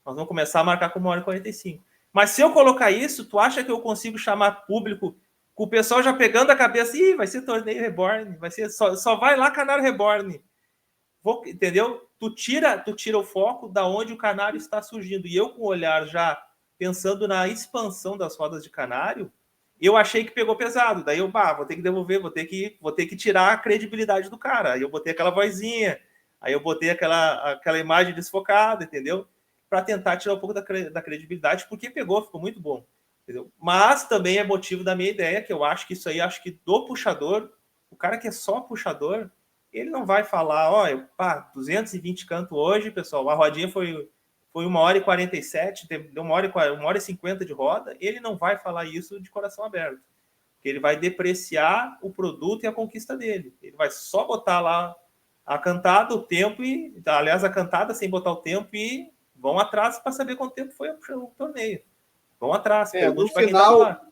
Nós vamos começar a marcar com 1h45. Mas se eu colocar isso, tu acha que eu consigo chamar público com o pessoal já pegando a cabeça? Ih, vai ser torneio Reborn, vai ser só vai lá Canário Reborn. Entendeu? Tu tira o foco da onde o Canário está surgindo. E eu, com o olhar já pensando na expansão das rodas de Canário, eu achei que pegou pesado. Daí eu, vou ter que devolver, vou ter que tirar a credibilidade do cara. Aí eu botei aquela vozinha, aí eu botei aquela imagem desfocada, entendeu? Para tentar tirar um pouco da credibilidade, porque pegou, ficou muito bom. Entendeu? Mas também é motivo da minha ideia, que eu acho que isso aí, acho que do puxador, o cara que é só puxador, ele não vai falar, ó, 220 canto hoje, pessoal, a rodinha foi 1h47, deu 1h50 de roda, ele não vai falar isso de coração aberto. Ele vai depreciar o produto e a conquista dele. Ele vai só botar lá a cantada, o tempo, aliás, a cantada sem botar o tempo, e vão atrás para saber quanto tempo foi o torneio. Vão atrás, pergunte para quem tá lá.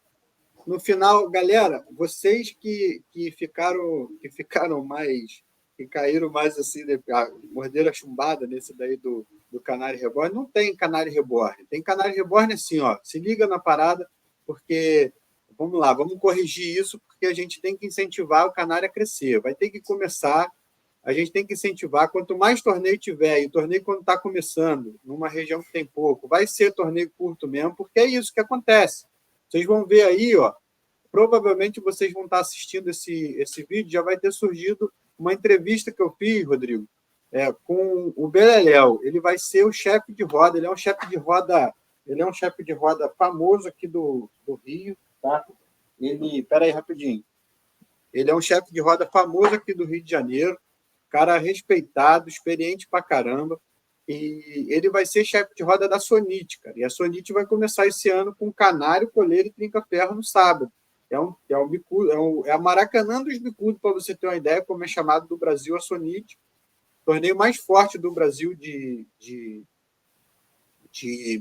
No final, galera, vocês que ficaram mais, que caíram mais assim, morderam a chumbada nesse daí do Canário Reborn, não tem Canário Reborn. Tem Canário Reborn assim, ó, se liga na parada, porque, vamos lá, vamos corrigir isso, porque a gente tem que incentivar o Canário a crescer. Vai ter que começar, a gente tem que incentivar, quanto mais torneio tiver, e o torneio quando está começando, numa região que tem pouco, vai ser torneio curto mesmo, porque é isso que acontece. Vocês vão ver aí, ó, provavelmente vocês vão estar assistindo esse vídeo, já vai ter surgido uma entrevista que eu fiz, Rodrigo, com o Beleléu. Ele vai ser o chefe de roda, ele é um chefe de roda famoso aqui do Rio, tá? Peraí, rapidinho. Ele é um chefe de roda famoso aqui do Rio de Janeiro, cara respeitado, experiente pra caramba, e ele vai ser chefe de roda da Sonite, cara. E a Sonite vai começar esse ano com Canário, Coleiro e Trinca-Ferro no sábado. É a Maracanã dos bicudos, para você ter uma ideia, como é chamado do Brasil a Sonite, torneio mais forte do Brasil de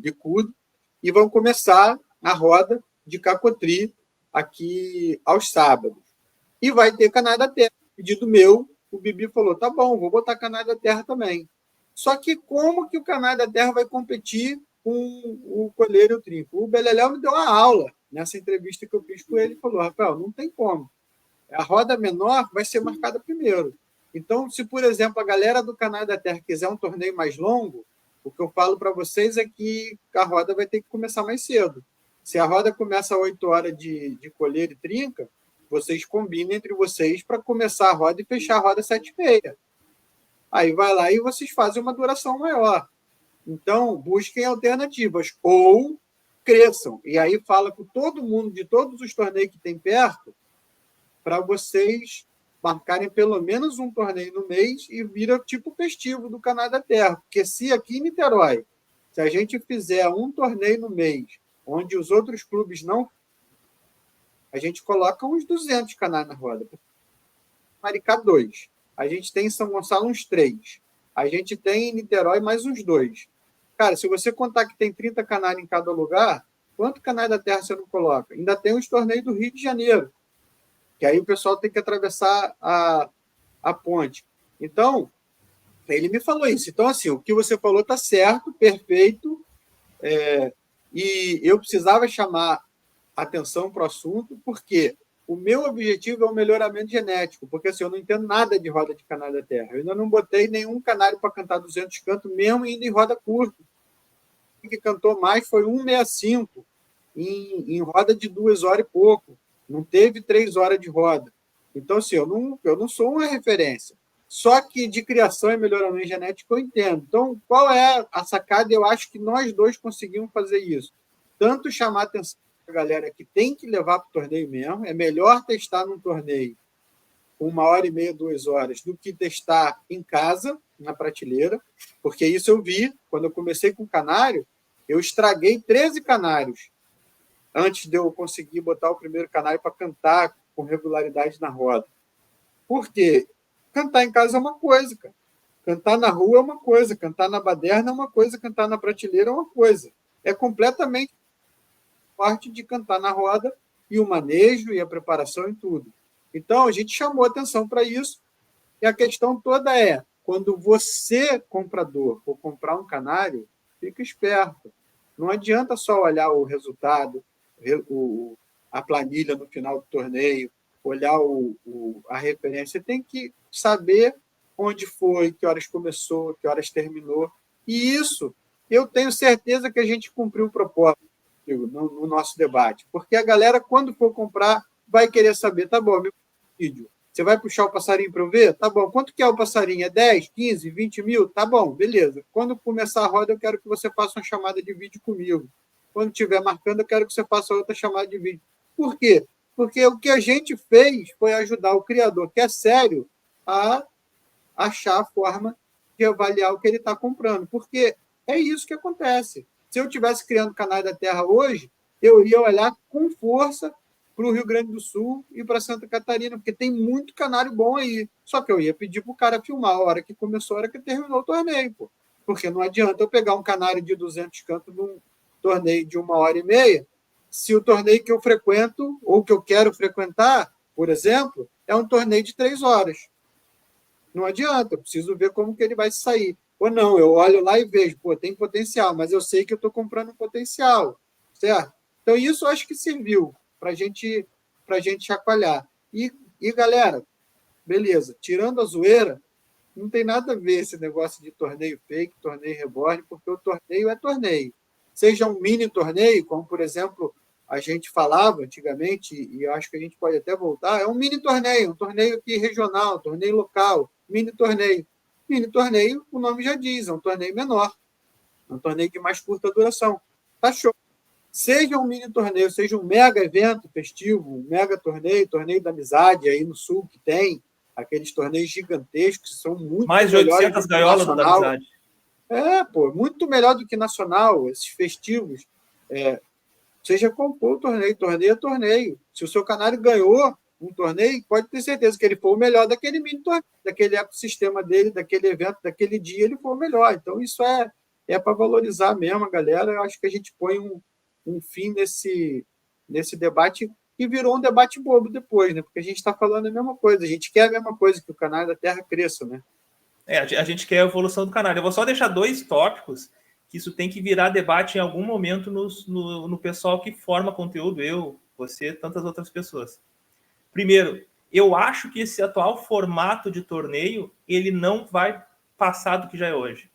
bicudo, e vão começar a roda de Cacotri aqui aos sábados. E vai ter Canário da Terra. Pedido meu, o Bibi falou, tá bom, vou botar Canário da Terra também. Só que como que o Canário da Terra vai competir com o Coleiro e o Trinco? O Beleléu me deu uma aula nessa entrevista que eu fiz com ele, falou, Rafael, não tem como. A roda menor vai ser marcada primeiro. Então, se, por exemplo, a galera do Canário da Terra quiser um torneio mais longo, o que eu falo para vocês é que a roda vai ter que começar mais cedo. Se a roda começa às 8 horas de Coleiro e Trinca, vocês combinem entre vocês para começar a roda e fechar a roda às 7h30. Aí vai lá e vocês fazem uma duração maior. Então, busquem alternativas. Ou cresçam. E aí fala com todo mundo, de todos os torneios que tem perto, para vocês marcarem pelo menos um torneio no mês e vira tipo festivo do Canário da Terra. Porque se aqui em Niterói, se a gente fizer um torneio no mês, onde os outros clubes não, a gente coloca uns 200 canários na roda. Maricá, 2. A gente tem em São Gonçalo uns 3. A gente tem em Niterói mais uns 2. Cara, se você contar que tem 30 canários em cada lugar, quanto Canário da Terra você não coloca? Ainda tem os torneios do Rio de Janeiro, que aí o pessoal tem que atravessar a ponte. Então, ele me falou isso. Então, assim, o que você falou está certo, perfeito, e eu precisava chamar atenção para o assunto, porque o meu objetivo é o melhoramento genético, porque assim, eu não entendo nada de roda de Canário da Terra. Eu ainda não botei nenhum canário para cantar 200 cantos, mesmo indo em roda curta. O que cantou mais foi 1,65 em roda de 2 horas e pouco. Não teve 3 horas de roda. Então, assim, eu não sou uma referência. Só que de criação e melhoramento genético eu entendo. Então, qual é a sacada? Eu acho que nós dois conseguimos fazer isso. Tanto chamar atenção para a galera que tem que levar para o torneio mesmo, é melhor testar num torneio com 1h30, 2 horas, do que testar em casa, na prateleira, porque isso eu vi, quando eu comecei com o canário, eu estraguei 13 canários antes de eu conseguir botar o primeiro canário para cantar com regularidade na roda. Por quê? Cantar em casa é uma coisa, cara. Cantar na rua é uma coisa, cantar na baderna é uma coisa, cantar na prateleira é uma coisa. É completamente parte de cantar na roda e o manejo e a preparação e tudo. Então, a gente chamou atenção para isso e a questão toda é, quando você, comprador, for comprar um canário, fica esperto. Não adianta só olhar o resultado, a planilha no final do torneio, olhar a referência. Você tem que saber onde foi, que horas começou, que horas terminou. E isso, eu tenho certeza que a gente cumpriu o propósito no nosso debate. Porque a galera, quando for comprar, vai querer saber, tá bom, meu vídeo, você vai puxar o passarinho para eu ver? Tá bom. Quanto que é o passarinho? É 10, 15, 20 mil? Tá bom, beleza. Quando começar a roda, eu quero que você faça uma chamada de vídeo comigo. Quando estiver marcando, eu quero que você faça outra chamada de vídeo. Por quê? Porque o que a gente fez foi ajudar o criador, que é sério, a achar a forma de avaliar o que ele está comprando. Porque é isso que acontece. Se eu estivesse criando Canais da Terra hoje, eu ia olhar com força para o Rio Grande do Sul e para Santa Catarina, porque tem muito canário bom aí. Só que eu ia pedir para o cara filmar a hora que começou, a hora que terminou o torneio. Pô. Porque não adianta eu pegar um canário de 200 cantos num torneio de 1h30, se o torneio que eu frequento ou que eu quero frequentar, por exemplo, é um torneio de 3 horas. Não adianta, eu preciso ver como que ele vai sair. Ou não, eu olho lá e vejo, pô, tem potencial, mas eu sei que eu estou comprando um potencial, certo? Então, isso eu acho que serviu para gente chacoalhar. E, galera, beleza, tirando a zoeira, não tem nada a ver esse negócio de torneio fake, torneio reborn, porque o torneio é torneio. Seja um mini torneio, como, por exemplo, a gente falava antigamente, e eu acho que a gente pode até voltar, é um mini torneio, um torneio aqui regional, um torneio local, mini torneio. Mini torneio, o nome já diz, é um torneio menor, é um torneio de mais curta duração. Tá show. Seja um mini torneio, seja um mega evento festivo, um mega torneio, torneio da amizade aí no Sul, que tem aqueles torneios gigantescos, que são muito mais de 800 gaiolas da amizade. Pô, muito melhor do que nacional, esses festivos. Seja qual for o torneio, torneio é torneio. Se o seu canário ganhou um torneio, pode ter certeza que ele foi o melhor daquele mini torneio, daquele ecossistema dele, daquele evento, daquele dia, ele foi o melhor. Então, isso é para valorizar mesmo a galera. Eu acho que a gente põe um fim nesse debate e virou um debate bobo depois, né? Porque a gente está falando a mesma coisa, a gente quer a mesma coisa, que o Canário da Terra cresça, né? A gente quer a evolução do canário. Eu vou só deixar 2 tópicos que isso tem que virar debate em algum momento no pessoal que forma conteúdo, eu, você, tantas outras pessoas. Primeiro, eu acho que esse atual formato de torneio, ele não vai passar do que já é hoje.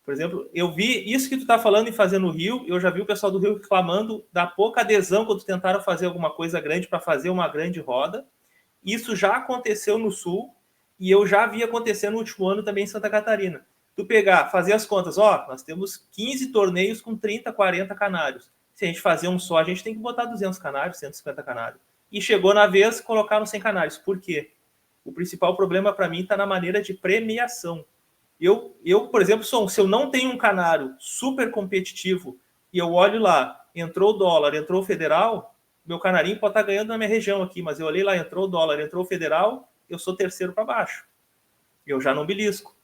Por exemplo, eu vi isso que tu está falando em fazer no Rio, eu já vi o pessoal do Rio reclamando da pouca adesão quando tentaram fazer alguma coisa grande para fazer uma grande roda. Isso já aconteceu no Sul e eu já vi acontecer no último ano também em Santa Catarina. Tu pegar, fazer as contas, nós temos 15 torneios com 30, 40 canários. Se a gente fazer um só, a gente tem que botar 200 canários, 150 canários. E chegou na vez, colocaram 100 canários. Por quê? O principal problema para mim está na maneira de premiação. Eu, por exemplo, se eu não tenho um canário super competitivo e eu olho lá, entrou o dólar, entrou o federal, meu canarinho pode estar ganhando na minha região aqui, mas eu olhei lá, entrou o dólar, entrou o federal, eu sou terceiro para baixo. Eu já não belisco.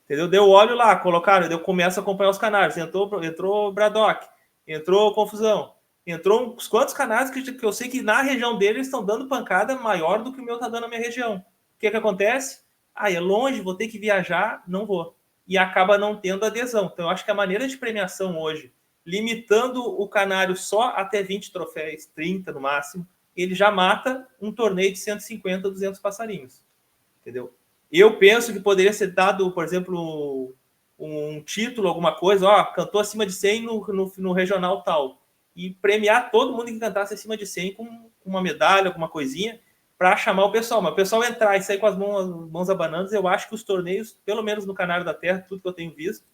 Entendeu? Deu olho lá, colocaram, eu começo a acompanhar os canários. Entrou Braddock, entrou Confusão, entrou uns quantos canários que eu sei que na região deles estão dando pancada maior do que o meu está dando na minha região. O que acontece? É longe, vou ter que viajar, não vou. E acaba não tendo adesão. Então, eu acho que a maneira de premiação hoje, limitando o canário só até 20 troféus, 30 no máximo, ele já mata um torneio de 150, 200 passarinhos. Entendeu? Eu penso que poderia ser dado, por exemplo, um título, alguma coisa, cantou acima de 100 no regional tal. E premiar todo mundo que cantasse acima de 100 com uma medalha, alguma coisinha, para chamar o pessoal. Mas o pessoal entrar e sair com as mãos abanadas, eu acho que os torneios, pelo menos no Canário da Terra, tudo que eu tenho visto,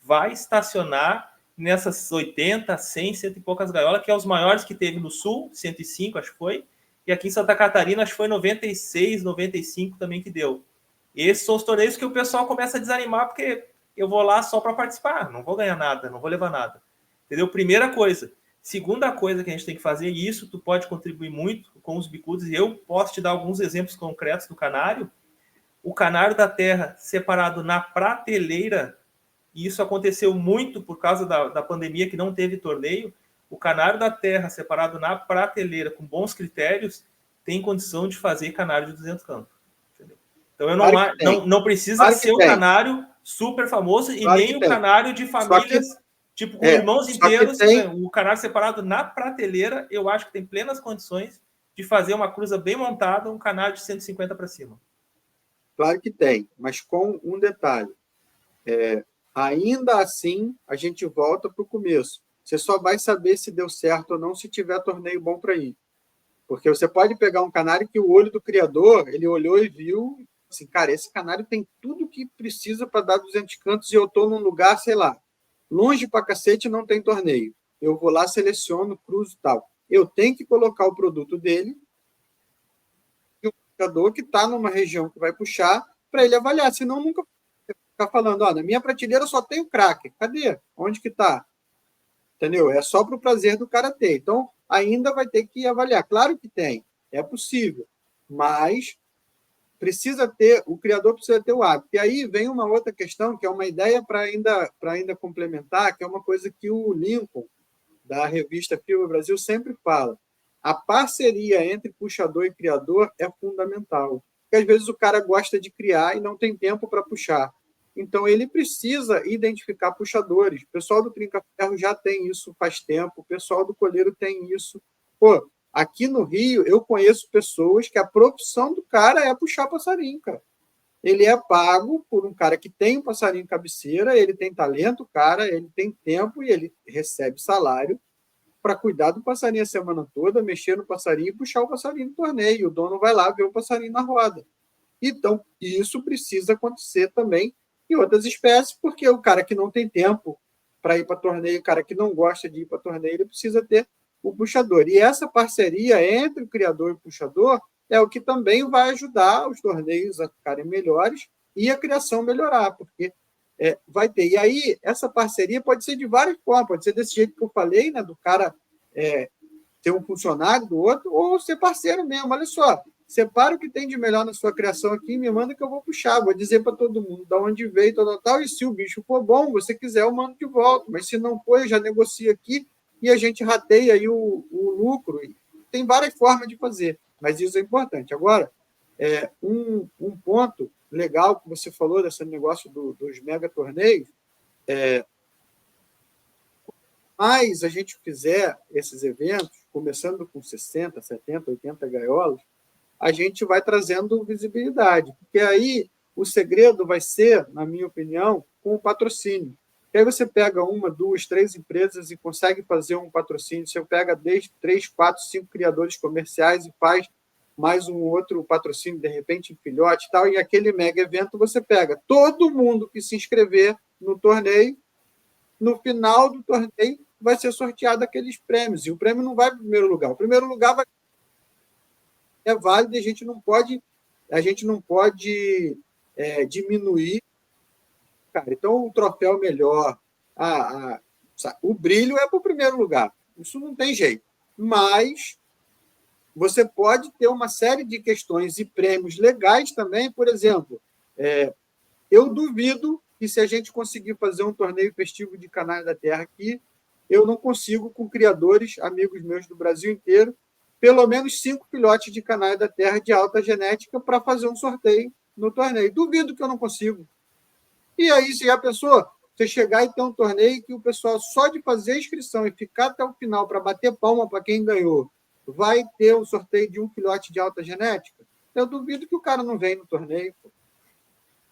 vai estacionar nessas 80, 100, 100 e poucas gaiolas, que é os maiores que teve no Sul, 105, acho que foi, e aqui em Santa Catarina, acho que foi 96, 95 também que deu. E esses são os torneios que o pessoal começa a desanimar, porque eu vou lá só para participar, não vou ganhar nada, não vou levar nada. Entendeu? Primeira coisa. Segunda coisa que a gente tem que fazer, e isso tu pode contribuir muito com os bicudos, e eu posso te dar alguns exemplos concretos do canário. O canário da terra separado na prateleira, e isso aconteceu muito por causa da pandemia, que não teve torneio. O canário da terra separado na prateleira, com bons critérios, tem condição de fazer canário de 200 campos. Entendeu? Então, eu não precisa ser o canário super famoso e nem o canário de famílias, tipo, com irmãos inteiros. O canário separado na prateleira, eu acho que tem plenas condições de fazer uma cruza bem montada, um canário de 150 para cima. Claro que tem, mas com um detalhe. Ainda assim, a gente volta para o começo. Você só vai saber se deu certo ou não se tiver torneio bom para ir. Porque você pode pegar um canário que o olho do criador, ele olhou e viu, assim, cara, esse canário tem tudo que precisa para dar 200 cantos e eu estou num lugar, sei lá, longe para cacete, não tem torneio. Eu vou lá, seleciono, cruzo e tal. Eu tenho que colocar o produto dele e o criador que está numa região que vai puxar para ele avaliar, senão nunca ficar falando, na minha prateleira só tem o cracker. Cadê? Onde que está? Entendeu? É só para o prazer do cara ter. Então, ainda vai ter que avaliar. Claro que tem, é possível, mas o criador precisa ter o hábito. E aí vem uma outra questão, que é uma ideia para ainda complementar, que é uma coisa que o Lincoln, da revista FIBA Brasil, sempre fala. A parceria entre puxador e criador é fundamental. Porque às vezes o cara gosta de criar e não tem tempo para puxar. Então, ele precisa identificar puxadores. O pessoal do Trinca-Ferro já tem isso faz tempo, o pessoal do Colheiro tem isso. Pô, aqui no Rio, eu conheço pessoas que a profissão do cara é puxar passarinho, cara. Ele é pago por um cara que tem um passarinho cabeceira, ele tem talento, cara, ele tem tempo e ele recebe salário para cuidar do passarinho a semana toda, mexer no passarinho e puxar o passarinho no torneio. O dono vai lá ver o passarinho na roda. Então, isso precisa acontecer também em outras espécies, porque o cara que não tem tempo para ir para torneio, o cara que não gosta de ir para torneio, ele precisa ter o puxador. E essa parceria entre o criador e o puxador é o que também vai ajudar os torneios a ficarem melhores e a criação melhorar, porque vai ter. E aí, essa parceria pode ser de várias formas, pode ser desse jeito que eu falei, né, do cara ter um funcionário do outro, ou ser parceiro mesmo. Olha só, separa o que tem de melhor na sua criação aqui e me manda que eu vou puxar. Vou dizer para todo mundo de onde veio, tal. E se o bicho for bom, você quiser, eu mando de volta. Mas se não for, eu já negocio aqui e a gente rateia aí o lucro. Tem várias formas de fazer, mas isso é importante. Agora, um ponto legal que você falou desse negócio dos mega torneios, mais a gente fizer esses eventos, começando com 60, 70, 80 gaiolas, a gente vai trazendo visibilidade. Porque aí o segredo vai ser, na minha opinião, com o patrocínio. E aí você pega 1, 2, 3 empresas e consegue fazer um patrocínio. Você pega 3, 4, 5 criadores comerciais e faz mais um outro patrocínio, de repente, em filhote e tal. E aquele mega evento você pega todo mundo que se inscrever no torneio. No final do torneio vai ser sorteado aqueles prêmios. E o prêmio não vai para o primeiro lugar. O primeiro lugar é válido e a gente não pode diminuir. Cara, então, o troféu melhor, o brilho é para o primeiro lugar. Isso não tem jeito. Mas você pode ter uma série de questões e prêmios legais também. Por exemplo, eu duvido que se a gente conseguir fazer um torneio festivo de Canário da Terra aqui, eu não consigo, com criadores, amigos meus do Brasil inteiro, pelo menos 5 filhotes de Canário da Terra de alta genética para fazer um sorteio no torneio. Duvido que eu não consigo. E aí, se a pessoa, você chegar e ter um torneio que o pessoal, só de fazer a inscrição e ficar até o final para bater palma para quem ganhou, vai ter um sorteio de um filhote de alta genética, eu duvido que o cara não venha no torneio.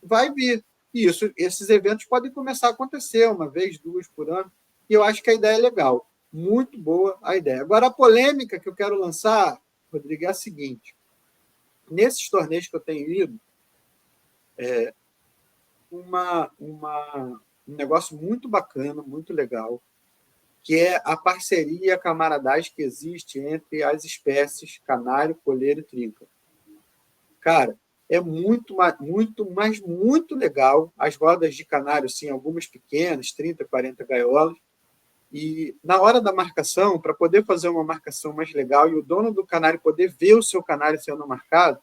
Vai vir. E esses eventos podem começar a acontecer 1 vez, 2 por ano. E eu acho que a ideia é legal. Muito boa a ideia. Agora, a polêmica que eu quero lançar, Rodrigo, é a seguinte. Nesses torneios que eu tenho ido, um negócio muito bacana, muito legal, que é a parceria e a camaradagem que existe entre as espécies canário, coleiro e trinca. Cara, é muito, mas muito legal. As rodas de canário, sim, algumas pequenas, 30, 40 gaiolas. E na hora da marcação, para poder fazer uma marcação mais legal e o dono do canário poder ver o seu canário sendo marcado,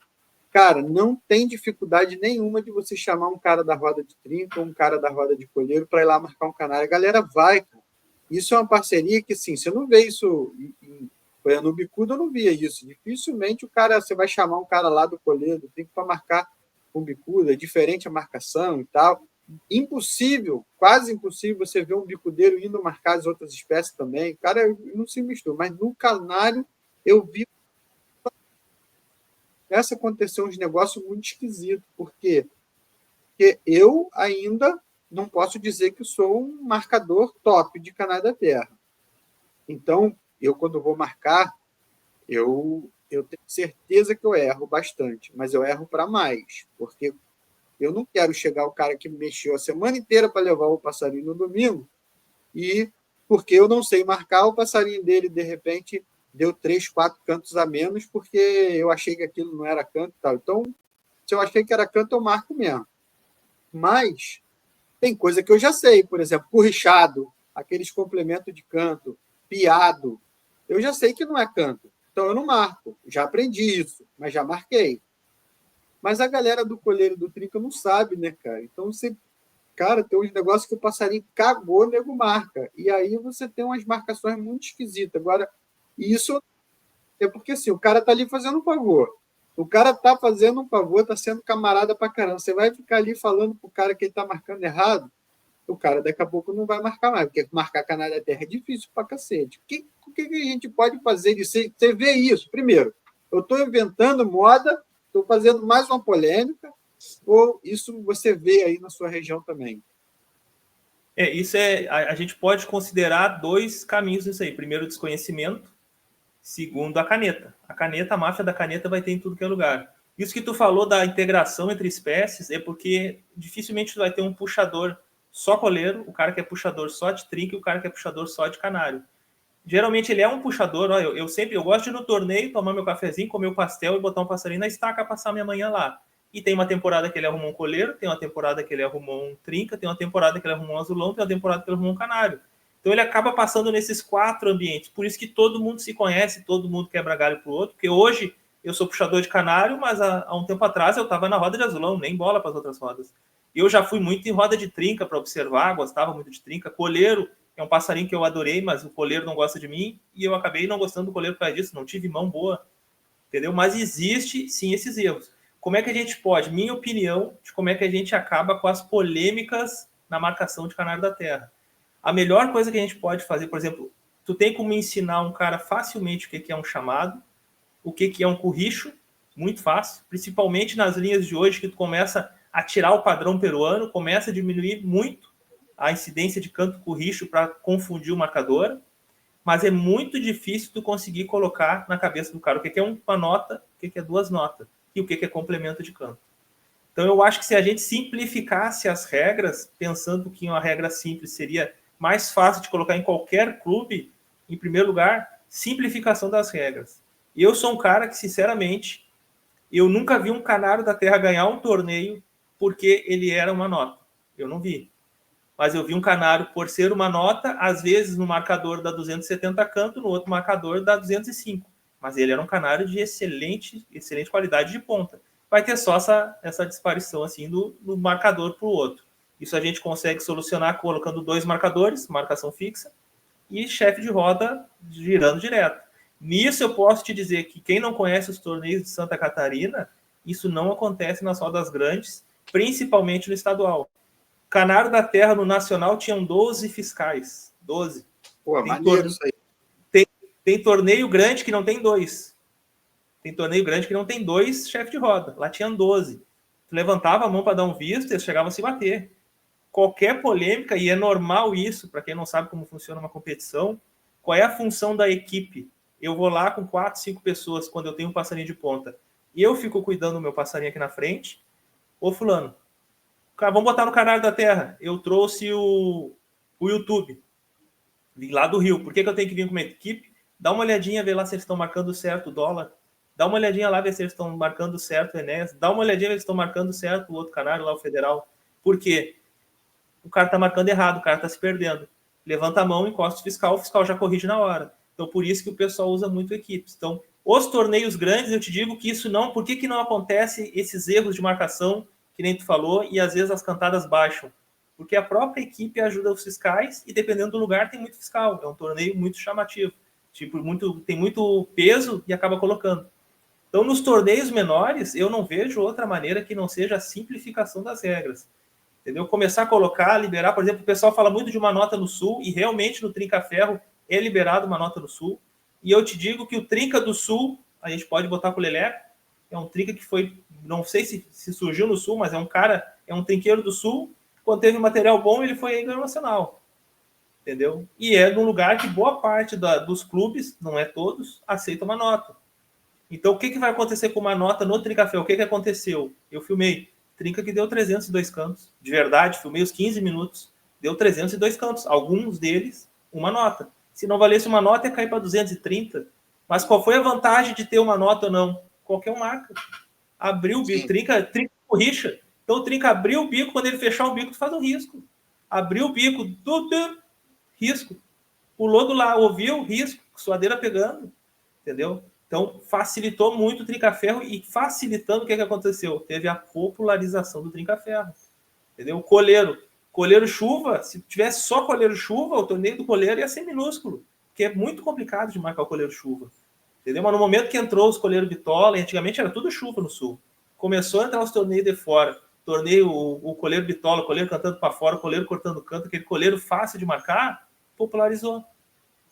cara, não tem dificuldade nenhuma de você chamar um cara da roda de trinca ou um cara da roda de colheiro para ir lá marcar um canário. A galera vai, cara. Isso é uma parceria que, sim, você não vê isso no bicudo, eu não via isso. Dificilmente você vai chamar um cara lá do colheiro, do trinco para marcar um bicudo, é diferente a marcação e tal. Impossível, quase impossível você ver um bicudeiro indo marcar as outras espécies também. Cara, não se mistura. Mas no canário eu vi essa aconteceu uns negócios muito esquisitos. Por quê? Porque eu ainda não posso dizer que sou um marcador top de canário da terra. Então, eu quando vou marcar, eu tenho certeza que eu erro bastante, mas eu erro para mais, porque eu não quero chegar o cara que mexeu a semana inteira para levar o passarinho no domingo e porque eu não sei marcar, o passarinho dele, de repente, deu 3, 4 cantos a menos porque eu achei que aquilo não era canto e tal. Então, se eu achei que era canto, eu marco mesmo. Mas tem coisa que eu já sei, por exemplo, corrichado, aqueles complementos de canto, piado, eu já sei que não é canto. Então eu não marco. Já aprendi isso, mas já marquei. Mas a galera do colheiro do trinca não sabe, né, cara? Então você, cara, tem uns negócios que o passarinho cagou, o nego marca. E aí você tem umas marcações muito esquisitas. Agora, isso é porque assim, o cara tá ali fazendo um favor. O cara tá fazendo um favor, tá sendo camarada pra caramba. Você vai ficar ali falando pro cara que ele tá marcando errado, o cara daqui a pouco não vai marcar mais, porque marcar canário da terra é difícil pra cacete. O que a gente pode fazer disso? Você vê isso? Primeiro, eu estou inventando moda, estou fazendo mais uma polêmica, ou isso você vê aí na sua região também? A gente pode considerar dois caminhos nisso aí. Primeiro, o desconhecimento. Segundo, a caneta. A máfia da caneta vai ter em tudo que é lugar. Isso que tu falou da integração entre espécies é porque dificilmente tu vai ter um puxador só coleiro, o cara que é puxador só de trinca e o cara que é puxador só de canário. Geralmente ele é um puxador, ó, eu gosto de ir no torneio, tomar meu cafezinho, comer o pastel e botar um passarinho na estaca, passar minha manhã lá. E tem uma temporada que ele arrumou um coleiro, tem uma temporada que ele arrumou um trinca, tem uma temporada que ele arrumou um azulão, tem uma temporada que ele arrumou um canário. Então ele acaba passando nesses 4 ambientes. Por isso que todo mundo se conhece, todo mundo quebra galho pro outro, porque hoje eu sou puxador de canário, mas há um tempo atrás eu estava na roda de azulão, nem bola para as outras rodas. Eu já fui muito em roda de trinca para observar, gostava muito de trinca. Coleiro é um passarinho que eu adorei, mas o coleiro não gosta de mim, e eu acabei não gostando do coleiro por causa disso, não tive mão boa, entendeu? Mas existe, sim, esses erros. Como é que a gente pode, minha opinião, de como é que a gente acaba com as polêmicas na marcação de canário da terra. A melhor coisa que a gente pode fazer, por exemplo, tu tem como ensinar um cara facilmente o que é um chamado, o que é um curricho, muito fácil, principalmente nas linhas de hoje que tu começa a tirar o padrão peruano, começa a diminuir muito a incidência de canto curricho para confundir o marcador, mas é muito difícil tu conseguir colocar na cabeça do cara o que é uma nota, o que é 2 notas e o que é complemento de canto. Então eu acho que se a gente simplificasse as regras, pensando que uma regra simples seria mais fácil de colocar em qualquer clube, em primeiro lugar, simplificação das regras. E eu sou um cara que, sinceramente, eu nunca vi um canário da terra ganhar um torneio porque ele era uma nota. Eu não vi. Mas eu vi um canário por ser uma nota, às vezes no marcador dá 270 canto, no outro marcador dá 205. Mas ele era um canário de excelente qualidade de ponta. Vai ter só essa disparição assim do marcador para o outro. Isso a gente consegue solucionar colocando 2 marcadores, marcação fixa, e chefe de roda girando direto. Nisso eu posso te dizer que quem não conhece os torneios de Santa Catarina, isso não acontece nas rodas grandes, principalmente no estadual. Canário da Terra no Nacional tinham 12 fiscais. 12. Pô, maneiro isso aí. Tem torneio grande que não tem 2. Tem torneio grande que não tem 2 chefes de roda. Lá tinham 12. Tu levantava a mão para dar um visto e eles chegavam a se bater. Qualquer polêmica, e é normal isso, para quem não sabe como funciona uma competição, qual é a função da equipe? Eu vou lá com 4, 5 pessoas quando eu tenho um passarinho de ponta. E eu fico cuidando do meu passarinho aqui na frente. Ô, fulano, vamos botar no Canário da Terra. Eu trouxe o YouTube. Vim lá do Rio. Por que eu tenho que vir com uma equipe? Dá uma olhadinha, ver lá se eles estão marcando certo o dólar. Dá uma olhadinha lá, ver se eles estão marcando certo o Enéas. Dá uma olhadinha, ver se eles estão marcando certo o outro canário lá, o federal. Por quê? O cara está marcando errado, o cara está se perdendo. Levanta a mão, encosta o fiscal já corrige na hora. Então, por isso que o pessoal usa muito equipes. Então, os torneios grandes, eu te digo que isso não... Por que não acontece esses erros de marcação, que nem tu falou, e às vezes as cantadas baixam? Porque a própria equipe ajuda os fiscais e, dependendo do lugar, tem muito fiscal. É um torneio muito chamativo. Tipo, tem muito peso e acaba colocando. Então, nos torneios menores, eu não vejo outra maneira que não seja a simplificação das regras. Entendeu? Começar a colocar, liberar, por exemplo, o pessoal fala muito de uma nota no Sul, e realmente no Trinca-Ferro é liberado uma nota no Sul. E eu te digo que o Trinca do Sul, a gente pode botar com o Leleco, é um trinca que foi, não sei se surgiu no Sul, mas é um cara, é um trinqueiro do Sul. Quando teve material bom, ele foi aí ganhou nacional. Entendeu? E é num lugar que boa parte dos clubes, não é todos, aceita uma nota. Então, o que vai acontecer com uma nota no Trinca-Ferro? O que aconteceu? Eu filmei. Trinca que deu 302 cantos. De verdade, filmei os 15 minutos. Deu 302 cantos. Alguns deles, uma nota. Se não valesse uma nota, ia cair para 230. Mas qual foi a vantagem de ter uma nota ou não? Qualquer um marca. Abriu o bico. Trinca rixa. Então o Trinca abriu o bico, quando ele fechar o bico, tu faz um risco. Abriu o bico, risco. Pulou do lado, ouviu, risco, suadeira pegando. Entendeu? Então, facilitou muito o Trinca-Ferro e facilitando, o que aconteceu? Teve a popularização do Trinca-Ferro. Entendeu? Coleiro-chuva, se tivesse só coleiro-chuva, o torneio do coleiro ia ser minúsculo, porque é muito complicado de marcar o coleiro-chuva. Entendeu? Mas no momento que entrou os coleiro-bitola, antigamente era tudo chuva no Sul. Começou a entrar os torneios de fora, torneio, o coleiro-bitola, o coleiro cantando para fora, o coleiro cortando canto, aquele coleiro fácil de marcar, popularizou.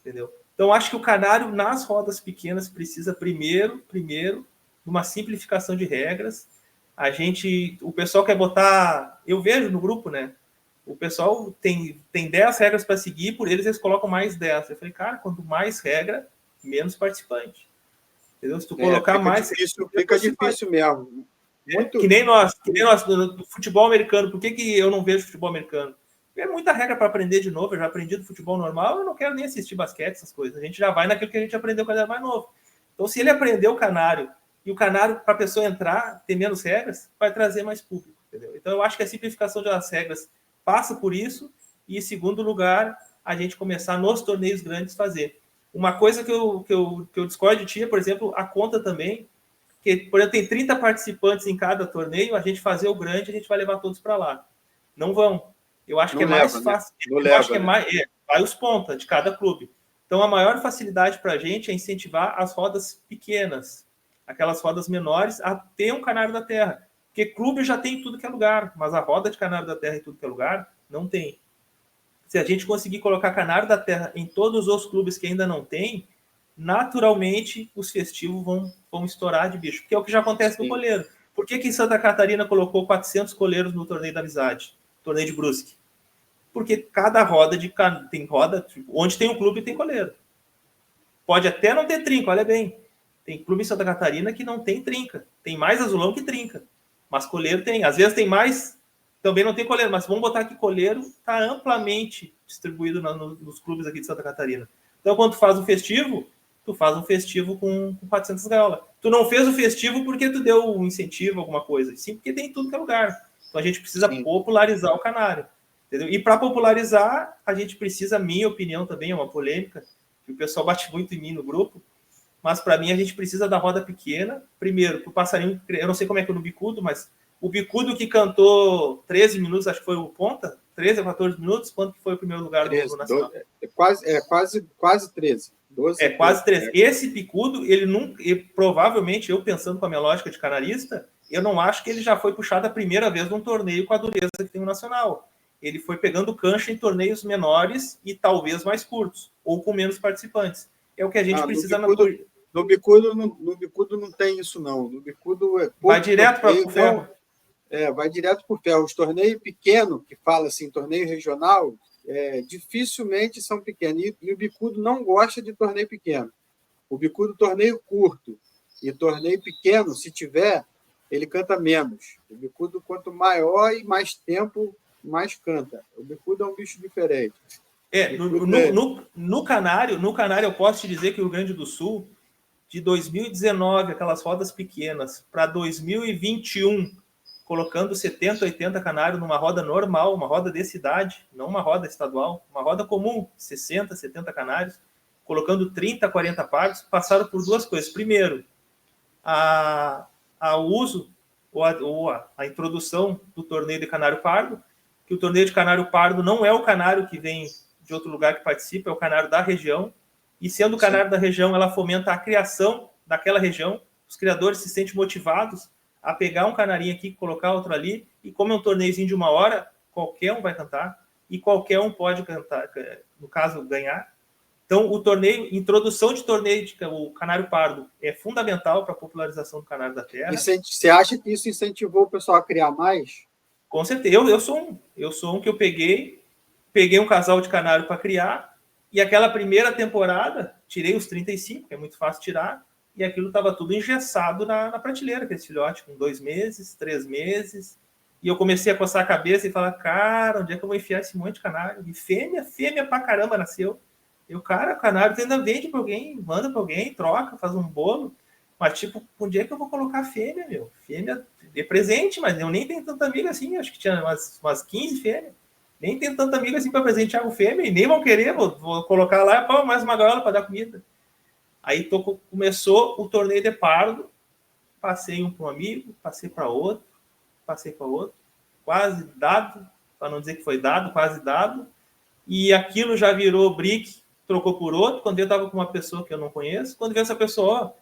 Entendeu? Então, acho que o canário nas rodas pequenas precisa primeiro, de uma simplificação de regras. O pessoal quer botar, eu vejo no grupo, né? O pessoal tem 10 regras para seguir, por eles colocam mais 10. Eu falei, cara, quanto mais regra, menos participante. Entendeu? Se tu colocar fica mais... fica difícil mesmo. Muito... Que nem nós no futebol americano. Por que eu não vejo futebol americano? É muita regra para aprender de novo. Eu já aprendi do futebol normal, eu não quero nem assistir basquete, essas coisas. A gente já vai naquilo que a gente aprendeu quando era mais novo. Então, se ele aprender o canário, e o canário, para a pessoa entrar, ter menos regras, vai trazer mais público. Entendeu? Então, eu acho que a simplificação das regras passa por isso, e, em segundo lugar, a gente começar nos torneios grandes fazer. Uma coisa que eu discordo de ti é, por exemplo, a conta também, que, por exemplo, tem 30 participantes em cada torneio, a gente fazer o grande, a gente vai levar todos para lá. Não vão. Eu acho que é mais fácil. Eu acho que é mais. Vai os pontas de cada clube. Então, a maior facilidade para a gente é incentivar as rodas pequenas, aquelas rodas menores, a ter um canário da terra. Porque clube já tem em tudo que é lugar, mas a roda de canário da terra em tudo que é lugar, não tem. Se a gente conseguir colocar canário da terra em todos os clubes que ainda não tem, naturalmente os festivos vão estourar de bicho. Que é o que já acontece no coleiro. Por que em Santa Catarina colocou 400 coleiros no torneio da amizade? Torneio de Brusque? Porque cada roda tem roda, tipo, onde tem um clube tem coleiro. Pode até não ter trinca, olha bem. Tem clube em Santa Catarina que não tem trinca. Tem mais azulão que trinca. Mas coleiro tem. Às vezes tem mais, também não tem coleiro. Mas vamos botar que coleiro está amplamente distribuído nos clubes aqui de Santa Catarina. Então, quando tu faz um festivo com 400 gaiolas. Tu não fez o festivo porque tu deu um incentivo, alguma coisa. Sim, porque tem em tudo que é lugar. Então, a gente precisa popularizar o canário. Entendeu? E para popularizar, a gente precisa, minha opinião também, é uma polêmica, que o pessoal bate muito em mim no grupo, mas para mim a gente precisa da roda pequena. Primeiro, o passarinho, eu não sei como é que é no bicudo, mas o bicudo que cantou 13 minutos, acho que foi o ponta, 13 a 14 minutos, quanto que foi o primeiro lugar 13, do Nacional? Quase 13. 12, quase 13. Esse picudo, provavelmente, eu pensando com a minha lógica de canarista, eu não acho que ele já foi puxado a primeira vez num torneio com a dureza que tem o Nacional. Ele foi pegando cancha em torneios menores e talvez mais curtos, ou com menos participantes. É o que a gente precisa... No bicudo não tem isso, não. No bicudo vai direto para o ferro. Vai direto para o ferro. Os torneios pequenos, que fala assim, torneio regional, dificilmente são pequenos. E o bicudo não gosta de torneio pequeno. O bicudo, torneio curto e torneio pequeno, se tiver, ele canta menos. O bicudo, quanto maior e mais tempo, mais canta. O bicudo é um bicho diferente. No Canário eu posso te dizer que o Rio Grande do Sul, de 2019, aquelas rodas pequenas, para 2021, colocando 70, 80 canários numa roda normal, uma roda de cidade, não uma roda estadual, uma roda comum, 60, 70 canários, colocando 30, 40 pardos, passaram por duas coisas. Primeiro, o uso ou a introdução do torneio de canário pardo, que o torneio de canário pardo não é o canário que vem de outro lugar que participa, é o canário da região, e sendo o canário da região, ela fomenta a criação daquela região, os criadores se sentem motivados a pegar um canarinho aqui, colocar outro ali, e como é um torneiozinho de 1 hora, qualquer um vai cantar, e qualquer um pode cantar, no caso, ganhar. Então, o torneio, introdução de torneio, o canário pardo é fundamental para a popularização do canário da terra. E você acha que isso incentivou o pessoal a criar mais? Com certeza. Eu sou um que eu peguei um casal de canário para criar, e aquela primeira temporada, tirei os 35, que é muito fácil tirar, e aquilo estava tudo engessado na prateleira, aquele filhote, com 2 meses, 3 meses, e eu comecei a coçar a cabeça e falar, cara, onde é que eu vou enfiar esse monte de canário? E fêmea pra caramba nasceu. E o canário ainda vende para alguém, manda para alguém, troca, faz um bolo, mas tipo, onde é que eu vou colocar fêmea, meu? Fêmea de presente, mas eu nem tenho tanta amiga assim, acho que tinha umas 15 fêmeas. Nem tenho tanta amiga assim para presentear com fêmea, e nem vão querer, vou colocar lá, mais uma gaiola para dar comida. Aí começou o torneio de pardo, passei um para um amigo, passei para outro, quase dado, para não dizer que foi dado, quase dado, e aquilo já virou brick, trocou por outro. Quando eu estava com uma pessoa que eu não conheço, quando veio essa pessoa,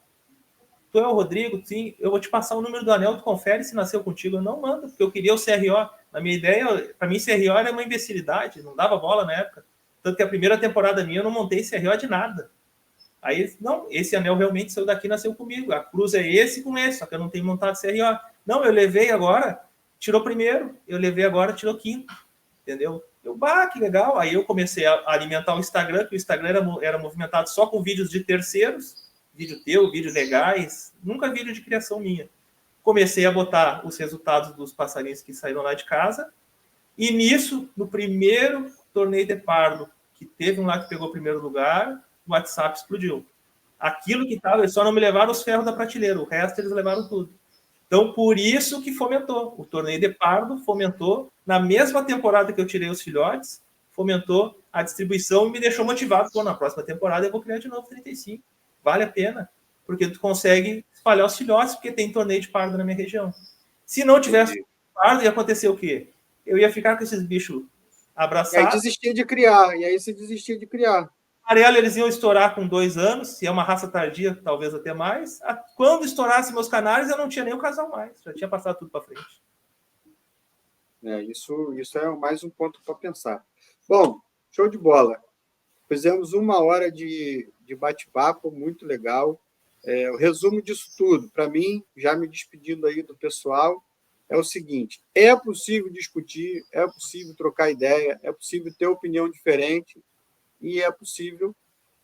tu é o Rodrigo? Sim, eu vou te passar o número do anel, tu confere se nasceu contigo. Eu não mando, porque eu queria o CRO. Na minha ideia, para mim, CRO era uma imbecilidade, não dava bola na época. Tanto que a primeira temporada minha eu não montei CRO de nada. Aí, não, esse anel realmente saiu daqui, nasceu comigo. A cruz é esse com esse, só que eu não tenho montado CRO. Não, eu levei agora, tirou primeiro. Eu levei agora, tirou quinto. Entendeu? Que legal. Aí eu comecei a alimentar o Instagram, que o Instagram era movimentado só com vídeos de terceiros. Vídeo teu, vídeos legais. Nunca vídeo de criação minha. Comecei a botar os resultados dos passarinhos que saíram lá de casa. E nisso, no primeiro torneio de pardo, que teve um lá que pegou o primeiro lugar, o WhatsApp explodiu. Aquilo que estava, eles só não me levaram os ferros da prateleira, o resto eles levaram tudo. Então, por isso que fomentou. O torneio de pardo fomentou. Na mesma temporada que eu tirei os filhotes, fomentou a distribuição e me deixou motivado. Pô, na próxima temporada eu vou criar de novo 35. Vale a pena. Porque tu consegue espalhar os filhotes, porque tem torneio de pardo na minha região. Se não tivesse pardo, ia acontecer o quê? Eu ia ficar com esses bichos abraçados. E aí desistia de criar. E aí você desistia de criar. Amarelo, eles iam estourar com 2 anos, se é uma raça tardia, talvez até mais. Quando estourasse meus canários, eu não tinha nem o casal mais, já tinha passado tudo para frente. Isso é mais um ponto para pensar. Bom, show de bola. Fizemos 1 hora de bate-papo, muito legal. O resumo disso tudo, para mim, já me despedindo aí do pessoal, é o seguinte: é possível discutir, é possível trocar ideia, é possível ter opinião diferente, e é possível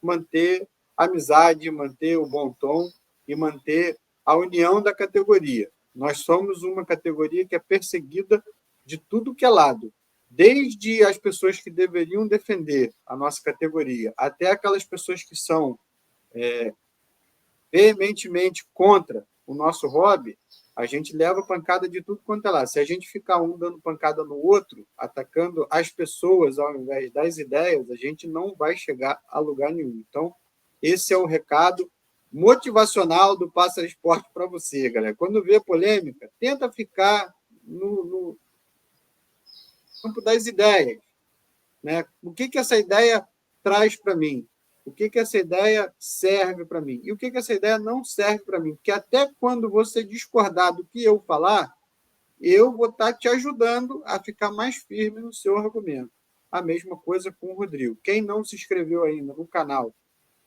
manter a amizade, manter o bom tom e manter a união da categoria. Nós somos uma categoria que é perseguida de tudo que é lado, desde as pessoas que deveriam defender a nossa categoria, até aquelas pessoas que são veementemente contra o nosso hobby. A gente leva pancada de tudo quanto é lá. Se a gente ficar um dando pancada no outro, atacando as pessoas ao invés das ideias, a gente não vai chegar a lugar nenhum. Então, esse é o recado motivacional do Pássaro Esporte para você, galera. Quando vê polêmica, tenta ficar no campo das ideias, né? O que essa ideia traz para mim? O que essa ideia serve para mim? E o que essa ideia não serve para mim? Porque até quando você discordar do que eu falar, eu vou estar te ajudando a ficar mais firme no seu argumento. A mesma coisa com o Rodrigo. Quem não se inscreveu ainda no canal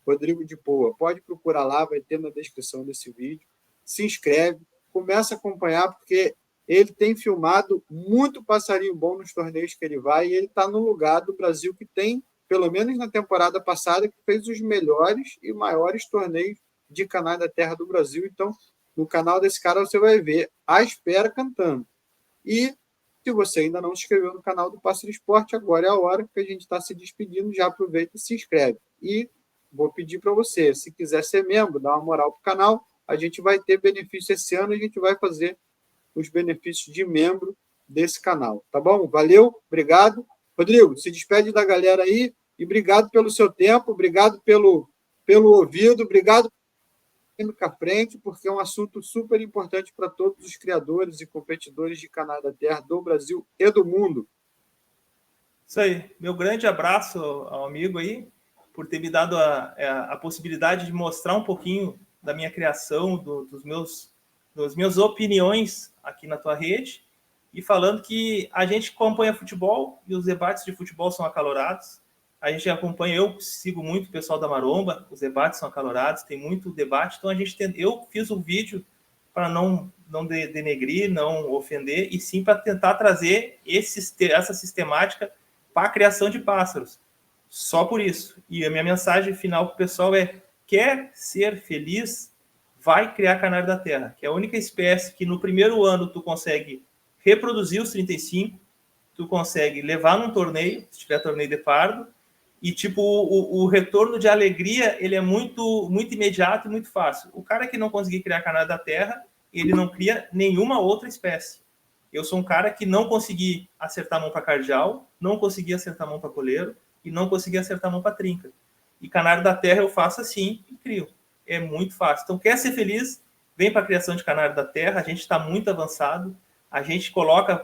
Rodrigo de Poa, pode procurar lá, vai ter na descrição desse vídeo. Se inscreve, começa a acompanhar, porque ele tem filmado muito passarinho bom nos torneios que ele vai, e ele está no lugar do Brasil que tem, pelo menos na temporada passada, que fez os melhores e maiores torneios de canário da terra do Brasil. Então, no canal desse cara você vai ver a espera cantando. E Se você ainda não se inscreveu no canal do Pássaro Esporte, agora é a hora que a gente está se despedindo, já aproveita e se inscreve. E vou pedir para você, se quiser ser membro, dá uma moral para o canal, a gente vai ter benefício esse ano, a gente vai fazer os benefícios de membro desse canal, tá bom? Valeu, obrigado. Rodrigo, se despede da galera aí e obrigado pelo seu tempo, obrigado pelo ouvido, obrigado por indo para frente, porque é um assunto super importante para todos os criadores e competidores de canais da terra do Brasil e do mundo. Isso aí. Meu grande abraço ao amigo aí, por ter me dado a possibilidade de mostrar um pouquinho da minha criação, das minhas opiniões aqui na tua rede, e falando que a gente acompanha futebol e os debates de futebol são acalorados. A gente acompanha, eu sigo muito o pessoal da Maromba, os debates são acalorados, tem muito debate, então eu fiz um vídeo para não denegrir, não ofender, e sim para tentar trazer essa sistemática para a criação de pássaros. Só por isso. E a minha mensagem final para o pessoal é: quer ser feliz, vai criar canário da terra, que é a única espécie que no primeiro ano tu consegue reproduzir os 35, tu consegue levar num torneio, se tiver torneio de pardo, e tipo, o retorno de alegria, ele é muito, muito imediato e muito fácil. O cara que não conseguir criar canário da terra, ele não cria nenhuma outra espécie. Eu sou um cara que não consegui acertar a mão para cardeal, não consegui acertar a mão para coleiro e não consegui acertar a mão para trinca. E canário da terra eu faço assim e crio. É muito fácil. Então, quer ser feliz? Vem para a criação de canário da terra. A gente está muito avançado. A gente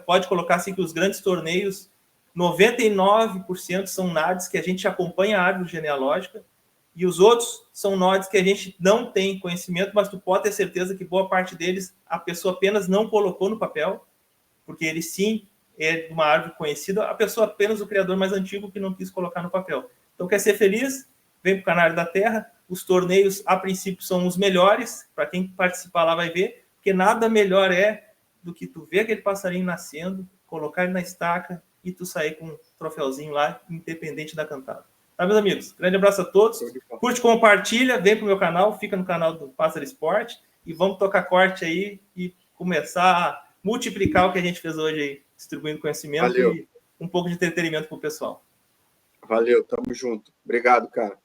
pode colocar assim que os grandes torneios, 99% são NADs que a gente acompanha a árvore genealógica, e os outros são NODs que a gente não tem conhecimento, mas tu pode ter certeza que boa parte deles a pessoa apenas não colocou no papel, porque ele sim é uma árvore conhecida, a pessoa apenas o criador mais antigo que não quis colocar no papel. Então, quer ser feliz? Vem para o Canário da Terra. Os torneios, a princípio, são os melhores, para quem participar lá vai ver, porque nada melhor do que tu ver aquele passarinho nascendo, colocar ele na estaca e tu sair com um troféuzinho lá, independente da cantada. Tá, meus amigos? Grande abraço a todos. Curte, compartilha, vem pro meu canal, fica no canal do Pássaro Esporte e vamos tocar corte aí e começar a multiplicar o que a gente fez hoje aí, distribuindo conhecimento. Valeu. E um pouco de entretenimento pro pessoal. Valeu, tamo junto. Obrigado, cara.